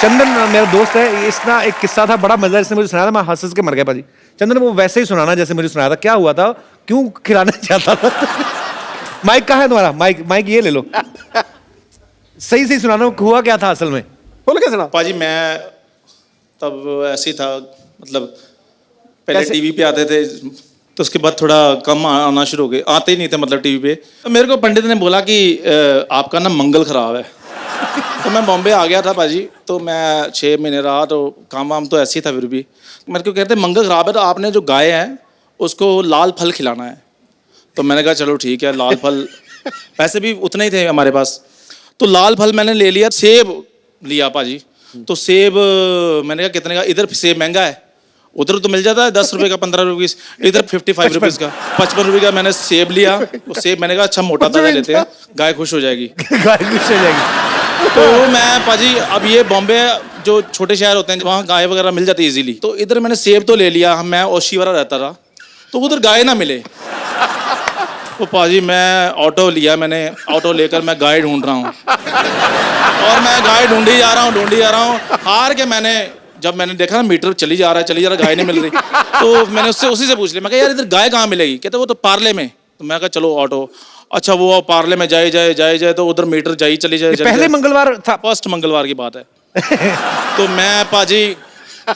चंदन मेरा दोस्त है, इसका एक किस्सा था बड़ा मजेदार, इसने मुझे सुनाया था, मैं हंस हंस के मर गया पाजी। चंदन वो वैसे ही सुनाना जैसे मुझे सुनाया था। क्या हुआ था, क्यों खिलाना चाहता था? माइक कहाँ है तुम्हारा? माइक ये ले लो। सही सही सुनाना, हुआ क्या था असल में? बोलो कैसे ना? पाजी मैं तब ऐसे ही था, मतलब पहले कैसे? टीवी पे आते थे, तो उसके बाद थोड़ा कम आना शुरू हो गए, आते ही नहीं थे मतलब टीवी पे। तो मेरे को पंडित ने बोला कि आपका ना मंगल खराब है। तो मैं बॉम्बे आ गया था पाजी, तो मैं 6 महीने रहा, तो काम वाम तो ऐसे ही था। फिर भी मेरे को कहते मंगल खराब है, तो आपने जो गाय हैं उसको लाल फल खिलाना है। तो मैंने कहा चलो ठीक है, लाल फल। पैसे भी उतने ही थे हमारे पास, तो लाल फल मैंने ले लिया। सेब लिया पाजी, तो सेब मैंने कहा कितने का, इधर सेब महंगा है उधर तो मिल जाता है 10 रुपए का, 15 रुपीज, इधर 55 रुपीज का, 55 रुपए का। मैंने सेब लिया, वो सेब मैंने कहा अच्छा मोटा ताजा लेते हैं, गाय खुश हो जाएगी। गाय खुश हो जाएगी। तो मैं पाजी, अब ये बॉम्बे जो छोटे शहर होते हैं वहाँ गाय वगैरह मिल जाती है इजीली, तो इधर मैंने सेब तो ले लिया, मैं ओशीवारा रहता था, तो उधर गाय ना मिले। तो पाजी मैं ऑटो लिया, मैंने ऑटो लेकर मैं गाय ढूंढ रहा हूँ, और मैं गाय ढूंढी जा रहा हूँ, हार के जब मैंने देखा ना मीटर चली जा रहा है, गाय नहीं मिल रही, तो मैंने उसी से पूछ लिया, मैं कहा यार इधर गाय कहाँ मिलेगी? कहते वो तो पार्ले में। तो मैं कहा चलो ऑटो, अच्छा वो पार्ले में जाए तो उधर मीटर चली जाए। पहले मंगलवार था, फर्स्ट मंगलवार की बात है। तो मैं पाजी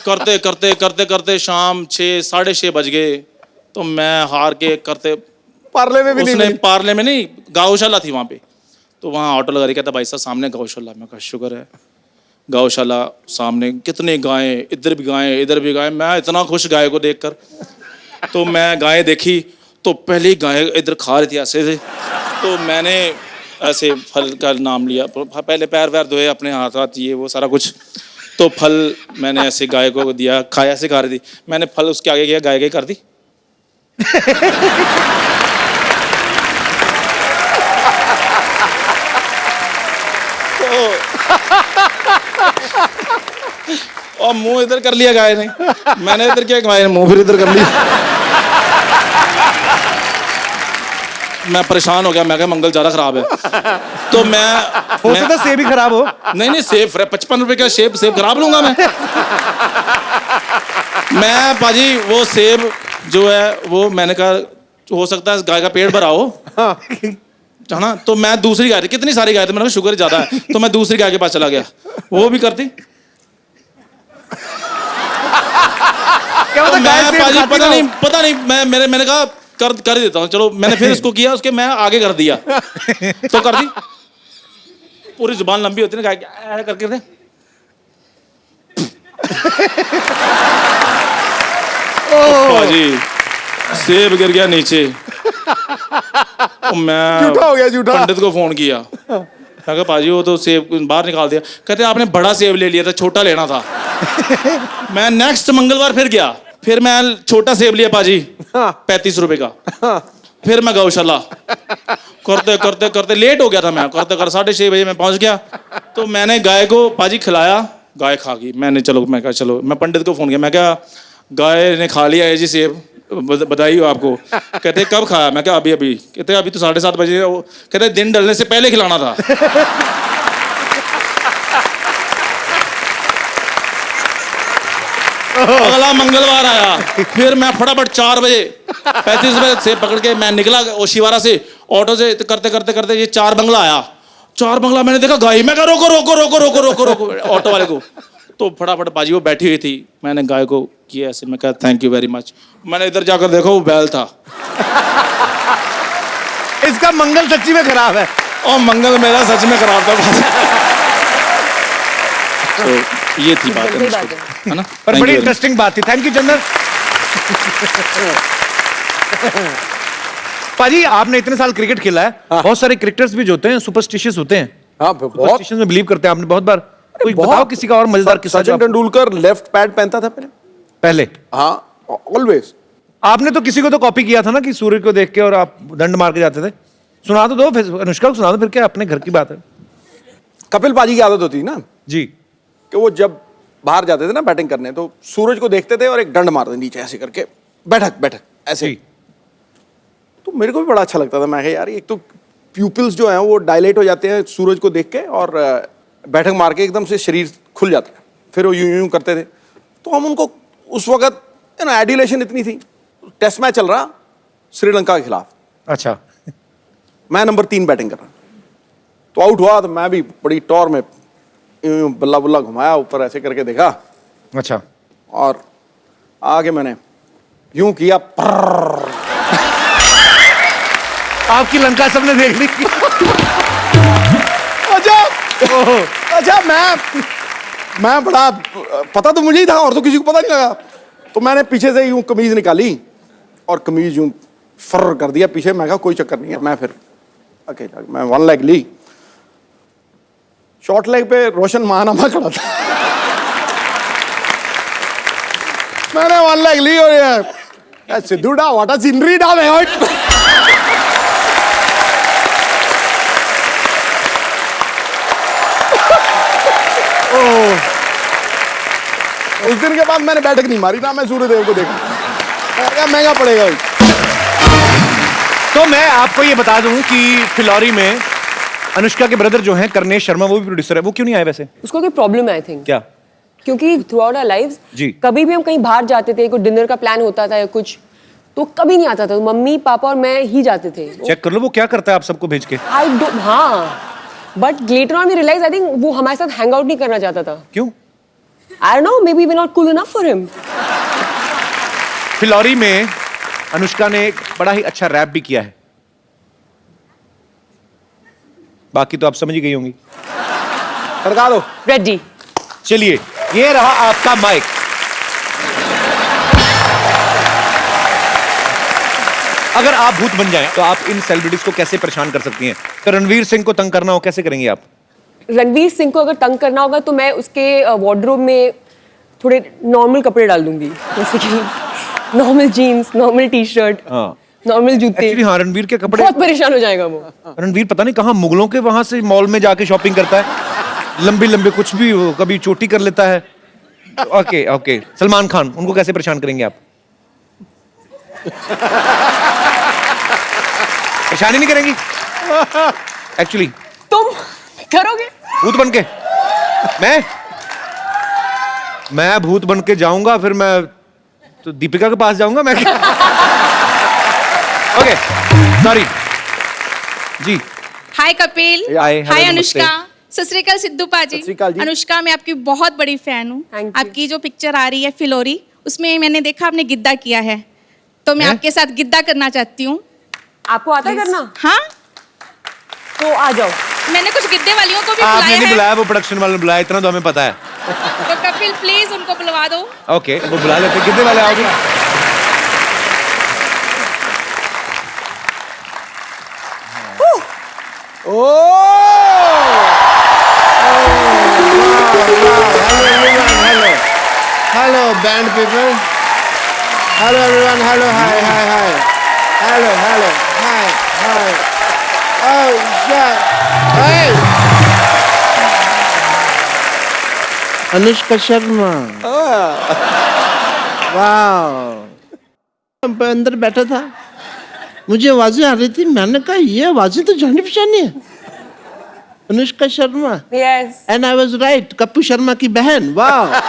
करते शाम 6 साढ़े 6 बज गए, तो मैं हार के करते पार्ले में भी नहीं मिली। पार्ले में नहीं, गौशाला थी वहाँ पे, तो वहाँ ऑटो लगा रही, कहता भाई साहब सामने गौशाला। मैं कहा शुक्र है, गौशाला सामने, कितनी गायें, इधर भी गायें इधर भी गायें। मैं इतना खुश गाय को देखकर, तो मैं गायें देखी, तो पहली गाय इधर खा रही थी ऐसे से, तो मैंने ऐसे फल का नाम लिया, पहले पैर वैर धोए अपने हाथ ये वो सारा कुछ, तो फल मैंने ऐसे गाय को दिया, खाया, ऐसे खा रही थी, मैंने फल उसके आगे किया, गाय कर दी। और मुंह इधर कर लिया गाय ने, मैंने इधर किया, गाय ने मुंह फिर इधर कर लिया। मैं परेशान हो गया, मैं कहा मंगल ज्यादा खराब है। तो हो सकता सेब ही खराब हो। नहीं सेब 55 रुपए का सेब खराब लूंगा मैं पाजी वो सेब जो है वो मैंने कहा हो सकता है गाय का पेट भरा हो, है ना। तो मैं दूसरी गाय थी, कितनी सारी गाय थी, मैंने कहा शुगर ज्यादा है, तो मैं दूसरी गाय के पास चला गया, वो भी करती। क्या तो मैं पाजी पता नहीं मैंने कहा कर ही देता हूँ, चलो मैंने फिर उसको किया, उसके मैं आगे कर दिया, तो कर दी। पूरी जुबान लंबी होती है ना गाय करके दे। पाजी सेब गिर गया नीचे, मैं झूठा हो गया, झूठा। पंडित को फोन किया, मैं कहा पाजी वो तो सेब बाहर निकाल दिया। कहते आपने बड़ा सेब ले लिया था, छोटा लेना था। मैं नेक्स्ट मंगलवार फिर गया, फिर मैं छोटा सेब लिया पाजी 35 रुपए का। फिर मैं गौशाला करते लेट हो गया था, मैं करते 6:30 बजे मैं पहुंच गया, तो मैंने गाय को पाजी खिलाया, गाय खा गई। मैं कहा चलो, मैं पंडित को फोन किया, मैं क्या गाय ने खा लिया है जी सेब, बधाई हो आपको। कहते कब खाया? मैं क्या अभी। कहते अभी तो 7:30 बजे। कहते दिन ढलने से पहले खिलाना था। अगला मंगलवार आया, फिर मैं फटाफट 4 बजे 35 बजे से पकड़ के मैं निकला ओशीवारा से, ऑटो से करते ये 4 बंगला आया। 4 बंगला मैंने देखा गाय, मैं कहा रोको ऑटो वाले को। तो फटाफट बाजी वो बैठी हुई थी, मैंने गाय को किया ऐसे, मैं कहा थैंक यू वेरी मच। मैंने इधर जाकर देखा वो बैल था। इसका मंगल सच्ची में खराब है। और मंगल मेरा सच में खराब था। तो ये थी बात है ना, पर बड़ी इंटरेस्टिंग बात थी। थैंक यू चंदन। पाजी आपने इतने साल क्रिकेट खेला है, बहुत सारे क्रिकेटर्स भी जो होते हैं सुपरस्टिशियस होते हैं। हाँ, बहुत सुपरस्टिशन में बिलीव करते हैं। आपने बहुत बार कोई बताओ किसी का और मजेदार किस्सा। सचिन तेंदुलकर लेफ्ट पैड पहनता था पहले। हाँ, ऑलवेज। आपने तो किसी को तो कॉपी किया था ना कि सूर्य को देख के और आप दंड मार के जाते थे। सुना तो दो, अनुष्का को सुना दो, फिर क्या अपने घर की बात है। कपिल पाजी की आदत होती ना जी कि वो जब बाहर जाते थे ना बैटिंग करने, तो सूरज को देखते थे और एक दंड मारते नीचे ऐसे करके, बैठक ऐसे। तो मेरे को भी बड़ा अच्छा लगता था। मैं यार एक तो प्यूपिल्स जो हैं वो डायलेट हो जाते हैं सूरज को देख के, और बैठक मार के एकदम से शरीर खुल जाता है, फिर वो यूं करते थे। तो हम उनको उस वक्त एडिलेशन इतनी थी, टेस्ट मैच चल रहा श्रीलंका के खिलाफ। अच्छा। मैं नंबर 3 बैटिंग कर रहा, तो आउट हुआ, तो मैं भी बड़ी टॉर में बल्ला बुल्ला घुमाया, ऊपर ऐसे करके देखा। अच्छा। और आगे मैंने यूं किया, आपकी लंका सबने देख ली। अच्छा मैं बड़ा, पता तो मुझे ही था और तो किसी को पता नहीं लगा। तो मैंने पीछे से यूं कमीज निकाली और कमीज यूं फर कर दिया पीछे। मैं कहा कोई चक्कर नहीं है। मैं फिर अकेला, मैं 1 लेग ली, शॉर्ट लेग पे रोशन महानामा खड़ा था। मैंने 1 लाख ली और ये सिद्धूडा व्हाट अ सीनरी डाल है उस दिन के बाद मैंने बैठक नहीं मारी ना, मैं सूर्यदेव को देखा, महंगा पड़ेगा। तो मैं आपको ये बता दूं कि फिलौरी में अनुष्का के ब्रदर जो हैं करनेश शर्मा, वो भी प्रोड्यूसर है, वो क्यों नहीं आए वैसे? उसको कोई प्रॉब्लम है आई थिंक। क्या? क्योंकि थ्रू आउट आवर लाइव्स जी। कभी भी हम कहीं बाहर जाते थे, कोई डिनर का प्लान होता था या कुछ, तो कभी नहीं आता था, मम्मी पापा और मैं ही जाते थे। चेक कर लो वो क्या करता है आप सबको भेज के। आई डोंट, हाँ, but later on we realize I think वो हमारे साथ हैंग आउट नहीं करना चाहता था। क्यों? I don't know, maybe we not cool enough for him. Phillauri में अनुष्का ने एक बड़ा ही अच्छा रैप भी किया है, बाकी तो आप समझ ही गई होंगी। सरका दो। रेडी। चलिए, ये रहा आपका माइक। अगर आप भूत बन जाएं तो आप इन सेलिब्रिटीज को कैसे परेशान कर सकती हैं? तो रणवीर सिंह को तंग करना हो, कैसे करेंगी आप? रणवीर सिंह को अगर तंग करना होगा तो मैं उसके वार्डरोब में थोड़े नॉर्मल कपड़े डाल दूंगी, जैसे कि normal jeans, normal T shirt, हाँ। नॉर्मल जूते। एक्चुअली हाँ, रणवीर के कपड़े, बहुत परेशान हो जाएगा वो। रणवीर पता नहीं कहाँ मुगलों के वहां से मॉल में जाके शॉपिंग करता है, लंबे लंबे कुछ भी, कभी चोटी कर लेता है। ओके ओके, सलमान खान, उनको कैसे परेशान करेंगे आप? परेशानी नहीं करेंगी एक्चुअली? तुम करोगे भूत बन के? मैं भूत बन के जाऊंगा, फिर मैं तो दीपिका के पास जाऊंगा मैं। ओके सॉरी जी। हाय कपिल, हाय, हेलो, हाय नमस्ते। अनुष्का, सत श्री अकाल सिद्धू पाजी। सत श्री अकाल जी। अनुष्का, मैं आपकी बहुत बड़ी फैन हूँ। Thank you। आपकी जो पिक्चर आ रही है फिलौरी, उसमें मैंने देखा आपने गिद्दा किया है, तो मैं हैं? आपके साथ गिद्दा करना चाहती हूँ। आपको आता है करना? हाँ, तो आ जाओ। मैंने कुछ गिद्दे वालियों को भी आपने बुलाया नहीं है, बुलाया, वो प्रोडक्शन वाले ने बुलाया, इतना तो हमें पता है। तो कपिल प्लीज उनको बुलवा दो। ओके, वो बुला लेते, कितने वाले आओगे? Hello, band people. Hello, everyone. Hello, hi, hi, hi. Hello, hello, hi, hi. Oh, yeah. Hey! Anushka Sharma. वाह। मैं अंदर बैठा था, मुझे आवाजें आ रही थी, मैंने कहा ये आवाजें तो जानी पहचानी है, Anushka Sharma. Yes. And I was right, Kappu Sharma की बहन। वाह।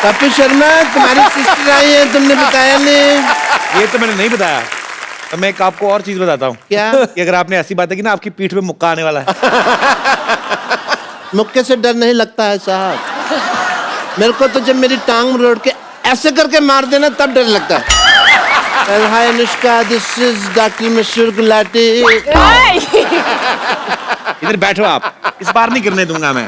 कपिल शर्मा, तुम्हारी सिस्टर आई है, तुमने बताया नहीं। ये तो मैंने नहीं बताया। तो मैं एक आपको और चीज बताता हूँ। क्या? कि अगर आपने ऐसी बातें की ना, आपकी पीठ पे मुक्का आने वाला है। मुक्के से डर नहीं लगता है साहब, मेरे को तो जब मेरी टांग मरोड़ के ऐसे करके मार देना तब डर लगता है। हाय अनुष्का, दिस इज डॉक्टर मशहूर गुलाटी। इधर बैठो आप, इस बार नहीं गिरने दूंगा मैं।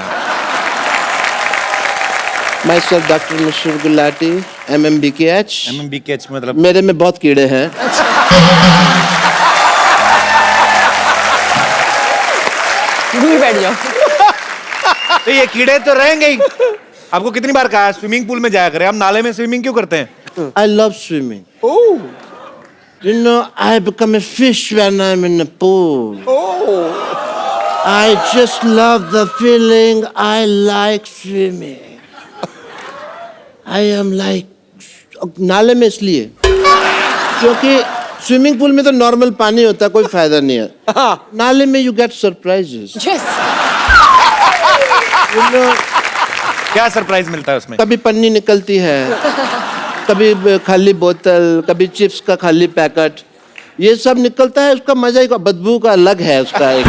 माई सेल्फ डॉक्टर मशहूर गुलाटी, MMBKH। MMBKH मतलब? मेरे में बहुत कीड़े हैं। दूर बैठ जाओ। तो ये कीड़े तो रहेंगे ही। आपको कितनी बार कहा स्विमिंग पूल में जाया करें, हम नाले में स्विमिंग क्यों करते हैं? I love swimming. Oh. You know, I become a fish when I'm in the pool. Oh. I just love the feeling. I like swimming. I am like नाले में इसलिए क्योंकि स्विमिंग पूल में तो नॉर्मल पानी होता है, कोई फायदा नहीं है। नाले में यू गेट सरप्राइजेस। यस। क्या सरप्राइज मिलता है उसमें? कभी पन्नी निकलती है, कभी खाली बोतल, कभी चिप्स का खाली पैकेट, ये सब निकलता है। उसका मजा ही, बदबू का अलग है उसका एक।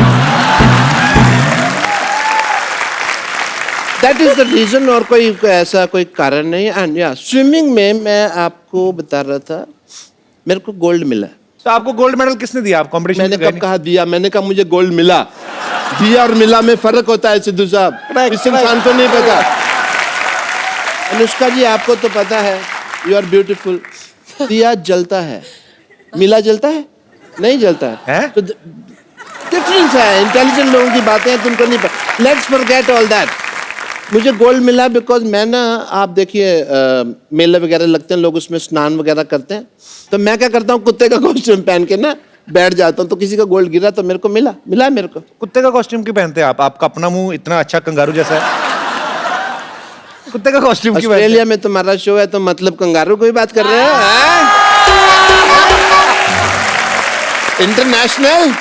दैट इज द रीजन, और कोई ऐसा कोई कारण नहीं। एंड या स्विमिंग में मैं आपको बता रहा था, मेरे को गोल्ड मिला। तो आपको गोल्ड मेडल किसने दिया? आप कॉम्पिटिशन? मैंने कब कहा दिया? मैंने कहा मुझे गोल्ड मिला। दिया और मिला में फर्क होता है सिद्धू साहब, इस इंसान को नहीं पता। अनुष्का जी, आपको तो पता है, यू आर ब्यूटीफुल। दिया जलता है, मिला जलता है? नहीं जलता है। तो डिफरेंस है, इंटेलिजेंट लोगों की बातें हैं, तुमको नहीं पता। Let's forget all that. मुझे गोल्ड मिला बिकॉज मैं ना, आप देखिए मेले वगैरह लगते हैं, लोग उसमें स्नान वगैरह करते हैं, तो मैं क्या करता हूँ कुत्ते का कॉस्ट्यूम पहन के ना बैठ जाता हूँ, तो किसी का गोल्ड गिरा तो मेरे को मिला है मेरे को। कुत्ते का कॉस्ट्यूम क्यों पहनते हैं आप? आपका अपना मुंह इतना अच्छा कंगारू जैसा है, कुत्ते का कॉस्ट्यूम क्यों? ऑस्ट्रेलिया में तुम्हारा शो है तो मतलब कंगारू को ही बात कर रहे हो? इंटरनेशनल।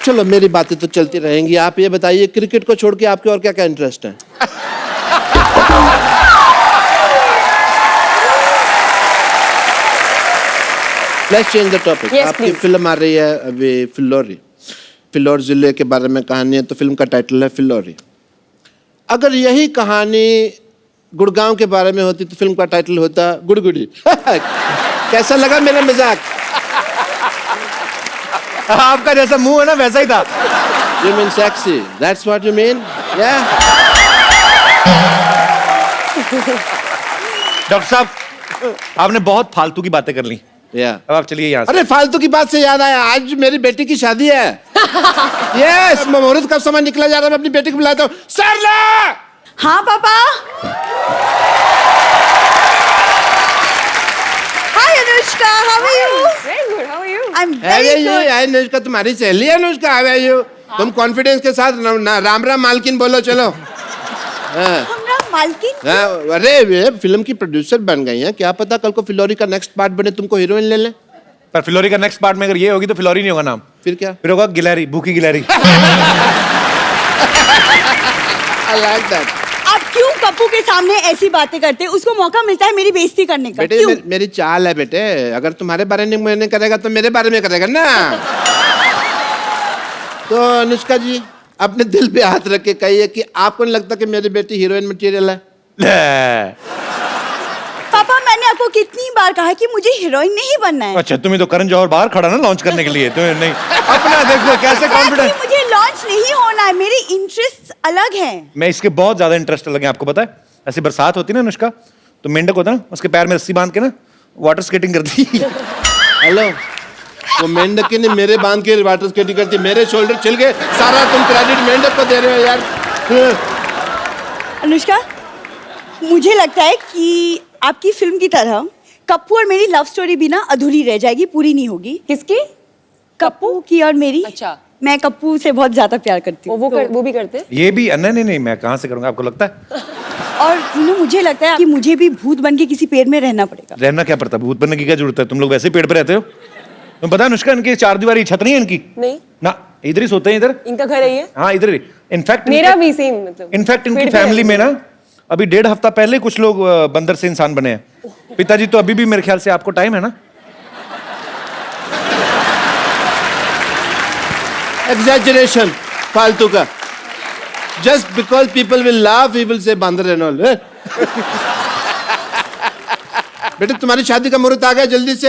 चलो मेरी बातें तो चलती रहेंगी, आप ये बताइए क्रिकेट को छोड़ के आपके और क्या क्या इंटरेस्ट है? Let's change the topic. आपकी फिल्म आ रही है अभी, फिल्लौरी। फिल्लौर जिले के बारे में कहानी है, तो फिल्म का टाइटल है फिल्लौरी। अगर यही कहानी गुड़गांव के बारे में होती तो फिल्म का टाइटल होता गुड़गुड़ी। कैसा लगा मेरा मजाक? आपका जैसा मुंह है ना वैसा ही था। You mean sexy? That's what you mean? Yeah. Doctor साहब, आपने बहुत फालतू की बातें कर ली। अब आप चलिए यहाँ से। अरे फालतू की बात से याद आया, आज मेरी बेटी की शादी है। यस, मुहूर्त का समय निकला जा रहा है, मैं अपनी बेटी को बुलाता हूँ। सरला! हाँ पापा। Hi Anushka, how are you? Very good. How are you? I am very good. Anushka तुम्हारी सहेली है अनुष्का, हाउ आर यू? तुम कॉन्फिडेंस के साथ राम राम मालकिन बोलो, चलो। हमरा मालकिन? अरे वे फिल्म की प्रोड्यूसर बन गई हैं, क्या पता कल को फिल्लौरी का नेक्स्ट पार्ट बने, तुमको हीरोइन ले लें। पर फिल्लौरी का नेक्स्ट पार्ट में अगर ये होगी तो फिल्लौरी नहीं होगा नाम, फिर क्या? फिर होगा गिलहरी, भूखी गिलहरी। I like that. आप क्यों कप्पू के सामने ऐसी बातें करते हैं? उसको मौका मिलता है मेरी बेइज्जती करने का। बेटे मेरी चाल है बेटे, अगर तुम्हारे बारे में मैंने करेगा तो मेरे बारे में करेगा ना। तो अनुष्का जी अपने दिल पे हाथ रख के कहिए कि आपको नहीं लगता कि मेरी बेटी हीरोइन मटेरियल है? पापा मैंने आपको कितनी बार कहा कि मुझे हीरोइन नहीं बनना है। अच्छा, तुम्हें तो करण जौहर बाहर खड़ा ना लॉन्च करने के लिए, तुम्हें नहीं। अपना देखो कैसे कॉन्फिडेंस। मुझे लॉन्च नहीं होना है, मेरी इंटरेस्ट अलग है। मैं इसके बहुत ज्यादा इंटरेस्ट लगे, आपको पता है? ऐसी बरसात होती ना अनुष्का, तो मेंढक होता ना, उसके पैर में रस्सी बांध के ना वाटर स्केटिंग करती। हेलो, वो मेंढक ने मेरे बांध के वाटर स्केटिंग करती, मेरे शोल्डर छिल गए, सारा तुम क्रेडिट मेंढक को दे रहे हो यार। अनुष्का, मुझे लगता है कि आपकी फिल्म की तरह कप्पू और मेरी लव स्टोरी भी ना अधूरी रह जाएगी, पूरी नहीं होगी। किसकी? कप्पू की और मेरी। अच्छा। मैं कप्पू से बहुत ज्यादा प्यार करती हूँ। वो भी करते हैं? ये भी? नहीं, मैं कहाँ से करूँगा, आपको लगता है? और मुझे लगता है कि मुझे भी भूत बन के किसी पेड़ में रहना पड़ेगा। रहना क्या पड़ता है? भूत बनने की क्या जरूरत है? तुम लोग वैसे ही पेड़ पे रहते हो। तुम पता है अनुष्का, इनकी 4 दीवारी छत नहीं है इनकी नहीं ना, इधर ही सोते हैं, इधर। इनका घर है ये? हाँ इधर ही। इनफैक्ट मेरा भी सेम, मतलब इनफैक्ट इनकी फैमिली में ना अभी 1.5 हफ्ता पहले कुछ लोग बंदर से इंसान बने हैं। पिताजी तो अभी भी, मेरे ख्याल से आपको टाइम है ना? एग्जैजरेशन फालतू का। Just because people will laugh we will say bandar and all. बेटे तुम्हारी शादी का मुहूर्त आ गया, जल्दी से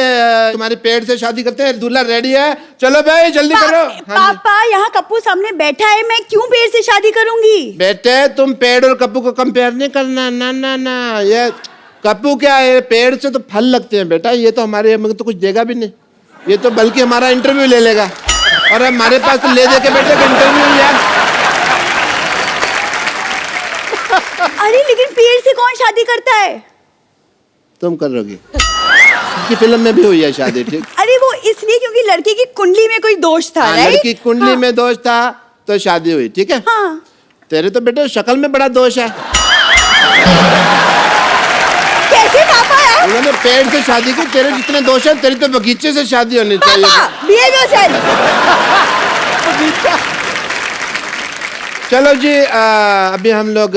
तुम्हारे पेड़ से शादी करते हैं, दूल्हा रेडी है, चलो भाई जल्दी करो। पापा यहाँ कप्पू सामने बैठा है, मैं क्यों पेड़ से शादी करूंगी? बेटे तुम पेड़ और कप्पू को कंपेयर नहीं करना, ना ना ना, ये कप्पू क्या है, पेड़ से तो फल लगते हैं बेटा, ये तो हमारे हमें तो कुछ देगा भी नहीं, ये तो बल्कि हमारा इंटरव्यू ले लेगा, और हमारे पास तो ले दे के बेटे इंटरव्यू यार। अरे लेकिन पेड़ से कौन शादी करता है? तुम करोगी, की फिल्म में भी हुई है शादी, ठीक? अरे वो इसलिए क्योंकि लड़के की कुंडली में कोई दोष था, राइट? लड़की कुंडली में दोष था तो शादी हुई, ठीक है? हाँ। तेरे तो बेटे शक्ल में बड़ा दोष है। कैसे पापा है? उन्होंने पेड़ से शादी की, तेरे जितने दोष है, तेरी तो बगीचे से शादी होनी चाहिए। पापा, behave yourself। चलो जी, अभी हम लोग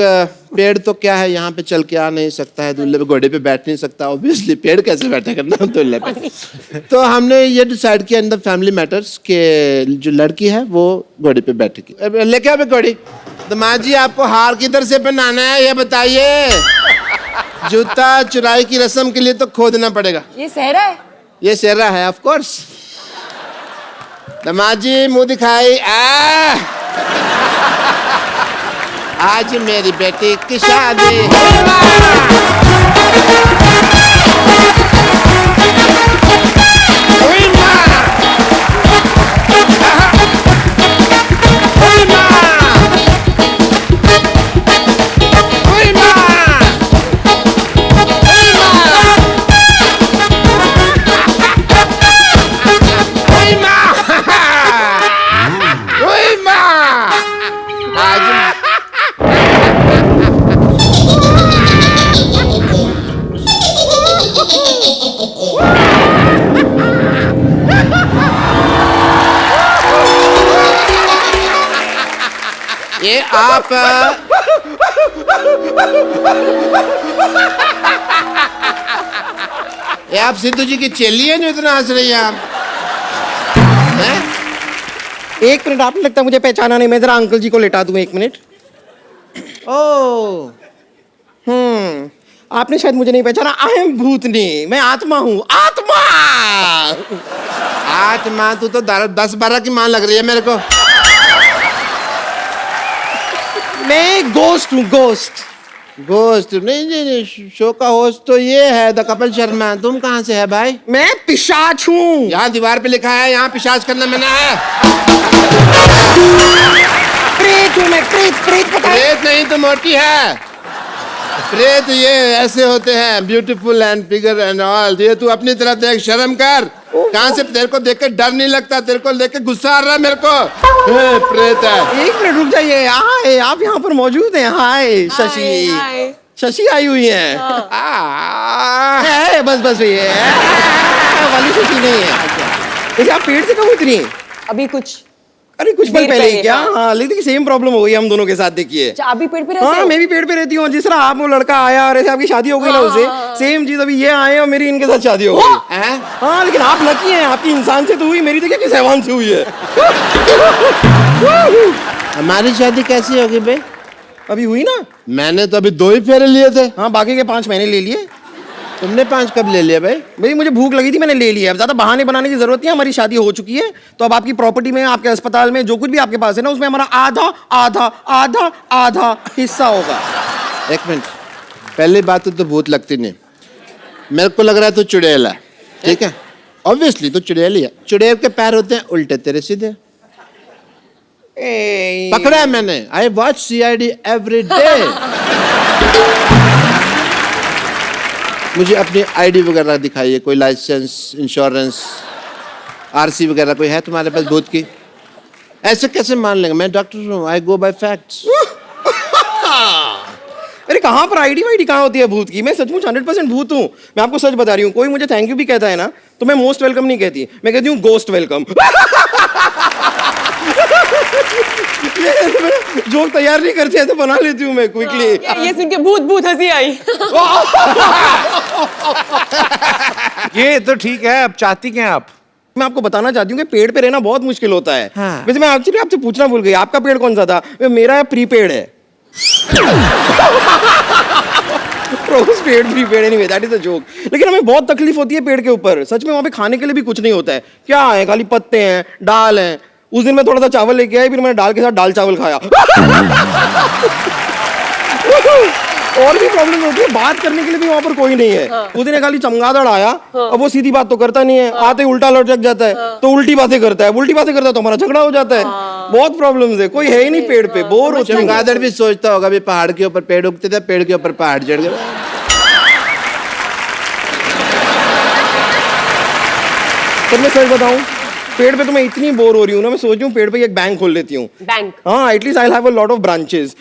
पेड़ तो क्या है, यहाँ पे चल के आ नहीं सकता है, दूल्हे पे घोड़े पे बैठ नहीं सकता, ऑब्वियसली पेड़ कैसे बैठे करना दूल्हे पे। तो हमने ये डिसाइड किया इन द फैमिली मैटर्स के जो लड़की है वो घोड़े पे बैठेगी। लेके आओ घोड़ी। दामाद जी आपको हार किधर से पहनाना है ये बताइए? जूता चुराई की रस्म के लिए तो खोदना पड़ेगा। ये सहरा है? ये सहरा है ऑफ कोर्स। दामाद जी मुंह दिखाई। आज मेरी बेटी की शादी है। आप ये आप सिद्धू जी की चेली है जो इतना हंस रही हैं आप? हैं? एक मिनट, आपने लगता है मुझे पहचाना नहीं, मैं जरा अंकल जी को लेटा दूं, 1 मिनट। ओ आपने शायद मुझे नहीं पहचाना, आई एम भूतनी, मैं आत्मा हूँ, आत्मा। आत्मा, तू तो 10-12 की मां लग रही है मेरे को। मैं गोस्ट हूँ, गोस्ट। गोस्ट नहीं नहीं नहीं, शो का होस्ट तो ये है द कपिल शर्मा। तुम कहाँ से है भाई? मैं पिशाच हूँ। यहाँ दीवार पे लिखा है यहाँ पिशाच करना मना है। प्रेत हूँ मैं, प्रेत, प्रेत पता है? प्रेत नहीं तो मोटी है। प्रेत ये ऐसे होते हैं, beautiful and figure and all. ये तू अपनी तरफ देख, शर्म कर। कहाँ से तेरे को देख के डर नहीं लगता? तेरे को देख के गुस्सा आ रहा है मेरे को। प्रेत है। 1 मिनट रुक जाइए। हाय, आप यहाँ पर मौजूद हैं? हाय शशि, शशि आई हुई है। बस बस ये वाली शशि नहीं है। वैसे आप पेड़ से कब उतरी? अभी कुछ अरे कुछ पल देर पहले ही पहले, क्या? हाँ। हाँ, लेकिन सेम प्रॉब्लम हो गई हम दोनों के साथ, देखिए। अच्छा, आप भी पेड़ पे रहते हाँ, हो? मैं भी पेड़ पे रहती हूँ। जिस तरह आप वो लड़का आया और ऐसे आपकी शादी हो गई ना उसे, सेम चीज अभी ये आए और मेरी इनके साथ शादी हो गई। हाँ, लेकिन आप लकी हैं, आपकी इंसान से तो हुई, मेरी देखिए किस हैवान से हुई है। हमारी शादी कैसी होगी भाई? अभी हुई ना। मैंने तो अभी 2 ही फेरे लिए थे। हाँ, बाकी के 5 मैंने ले लिए। तुमने 5 कब ले लिया भाई? भाई मुझे भूख लगी थी, मैंने ले लिया। अब ज्यादा बहाने बनाने की जरूरत नहीं है, हमारी शादी हो चुकी है। तो अब आपकी प्रॉपर्टी में, आपके अस्पताल में जो कुछ भी आपके पास है ना, उसमें हमारा आधा आधा आधा आधा हिस्सा होगा। 1 मिनट, पहली बात तो भूत लगती नहीं। मेरे को लग रहा है तू चुड़ैल है, ठीक है? ऑब्वियसली तो चुड़ैल ही है। चुड़ैल के पैर होते हैं उल्टे, तेरे सीधे। पकड़ा है मैंने। I watch CID every day. मुझे अपनी ID वगैरह दिखाइए, कोई लाइसेंस, इंश्योरेंस, RC वगैरह कोई है तुम्हारे पास भूत की? ऐसे कैसे मान लेंगे? मैं डॉक्टर हूँ, आई गो बाय फैक्ट्स। अरे कहाँ पर ID वाईडी कहाँ होती है भूत की? मैं सचमुच 100% भूत हूँ। मैं आपको सच बता रही हूँ। कोई मुझे थैंक यू भी कहता है ना, तो मैं मोस्ट वेलकम नहीं कहती, मैं कहती हूँ गोस्ट वेलकम। जोक तैयार नहीं करती है तो बना लेती हूँ मैं क्विकली। ये सुन के भूत भूत हंसी आई। ये तो ठीक है, अब चाहती क्या हैं आप? मैं आपको बताना चाहती हूँ कि पेड़ पे रहना बहुत मुश्किल होता है। हाँ। वैसे मैं एक्चुअली आपसे पूछना भूल गई, आपका पेड़ कौन सा था? मेरा प्रीपेड है। रोज पेड़ प्रीपेड नहीं, दैट इज अ जोक। लेकिन हमें बहुत तकलीफ होती है पेड़ के ऊपर, सच में। वहाँ पे खाने के लिए भी कुछ नहीं होता है। क्या है? खाली पत्ते हैं, डाल है। उस दिन मैं थोड़ा सा चावल लेके आई, फिर मैंने दाल के साथ दाल चावल खाया। और भी प्रॉब्लम होती है, बात करने के लिए भी वहां पर कोई नहीं है। उस दिन खाली चमगादड़ आया, अब वो सीधी बात तो करता नहीं है, आते उल्टा लटक जाता है, तो उल्टी बातें करता है, उल्टी बातें करता है तो हमारा झगड़ा हो जाता है। बहुत प्रॉब्लम्स है, कोई है ही नहीं पेड़ पे, बोर हो चुके। चमगादड़ भी सोचता होगा भी पहाड़ के ऊपर पेड़ उगते थे, पेड़ के ऊपर पहाड़ चढ़ गए। तो मैं सच बताऊं, पेड़ पे तो मैं इतनी बोर हो रही हूँ ना, मैं सोच रही हूँ पेड़ पे एक बैंक खोल लेती हूँ। बैंक? हाँ, at least I have a lot of branches.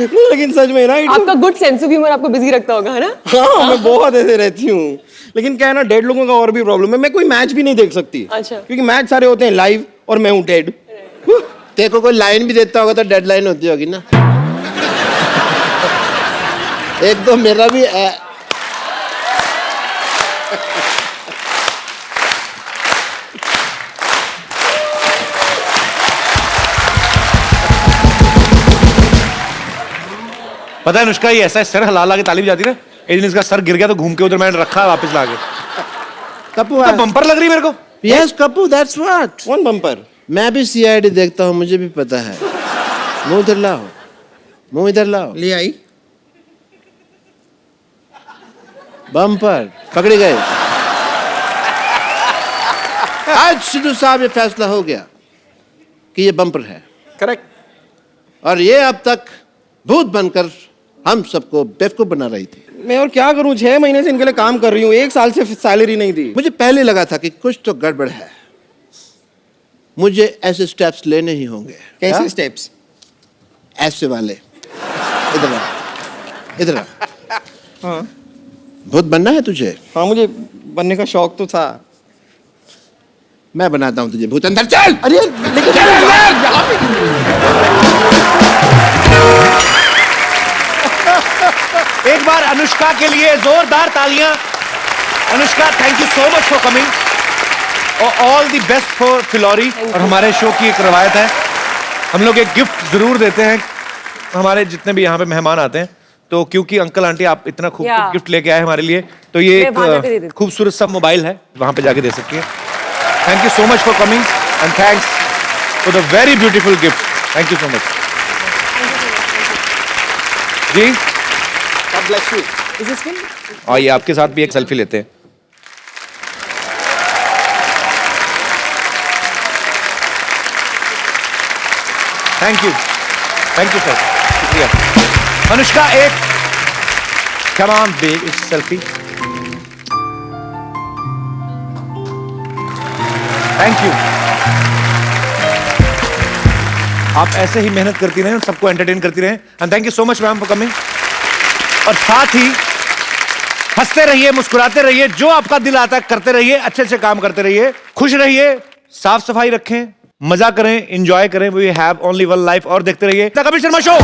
लेकिन सच में ना, आपका गुड सेंस ऑफ ह्यूमर आपको बिजी रखता होगा, है ना? हाँ, मैं बहुत ऐसे रहती हूँ। लेकिन क्या है ना, डेड लोगों का और भी प्रॉब्लम है, मैं कोई मैच भी नहीं देख सकती। अच्छा। क्योंकि मैच सारे होते हैं लाइव और मैं हूँ डेड। तेरे को कोई लाइन भी देता होगा तो डेडलाइन होती होगी ना। एक तो मेरा भी पता है अनुष्का, ये ऐसा है, सर हला के ताली बजाती ना, एक दिन इसका सर गिर गया तो घूम के उधर मैंने रखा वापस लाके। कप्पू तो बम्पर लग रही है मेरे को। Yes Kappu, that's what. कौन बम्पर? मैं भी CID देखता हूँ, मुझे भी पता है। मुंह इधर लाओ, मुंह इधर लाओ। ले आई। बम्पर पकड़े गए। आज सिद्धू साहब ये फैसला हो गया कि ये बम्पर है। करेक्ट। और ये अब तक भूत बनकर हम सबको बेवकूफ बना रही थी। मैं और क्या करूं, 6 महीने से इनके लिए काम कर रही हूँ, 1 साल से सैलरी नहीं दी। मुझे पहले लगा था कि कुछ तो गड़बड़ है, मुझे ऐसे स्टेप्स लेने ही होंगे। कैसे स्टेप्स? ऐसे वाले। इधर आ, इधर आ। हाँ, भूत बनना है तुझे? हाँ, मुझे बनने का शौक तो था। मैं बनाता हूँ तुझे भूत, अंदर चल। अरे लेकिन चल अंदर। एक बार अनुष्का के लिए जोरदार तालियां। Anushka, thank you so much for coming और all the best for Phillauri. और हमारे शो की एक रवायत है, हम लोग एक गिफ्ट जरूर देते हैं हमारे जितने भी यहाँ पे मेहमान आते हैं। तो क्योंकि अंकल आंटी आप इतना खूबसूरत गिफ्ट लेके आए हमारे लिए, तो ये मैं वहाँ जाके दे देती एक खूबसूरत सा मोबाइल है, वहां पे जाके दे सकती है। Thank you so much for coming and thanks for the very beautiful gift. Thank you so much ji. God bless you. Is this film? और ये आपके साथ भी एक सेल्फी लेते हैं। थैंक यू सर, शुक्रिया। अनुष्का, एक come on big selfie. Thank you. आप ऐसे ही मेहनत करती रहें, सबको एंटरटेन करती रहें and thank you so much ma'am for coming. और साथ ही हंसते रहिए, मुस्कुराते रहिए, जो आपका दिल आता है करते रहिए, अच्छे से काम करते रहिए, खुश रहिए, साफ सफाई रखें, मजा करें, एंजॉय करें। We have only one life. और देखते रहिए द कपिल शर्मा शो।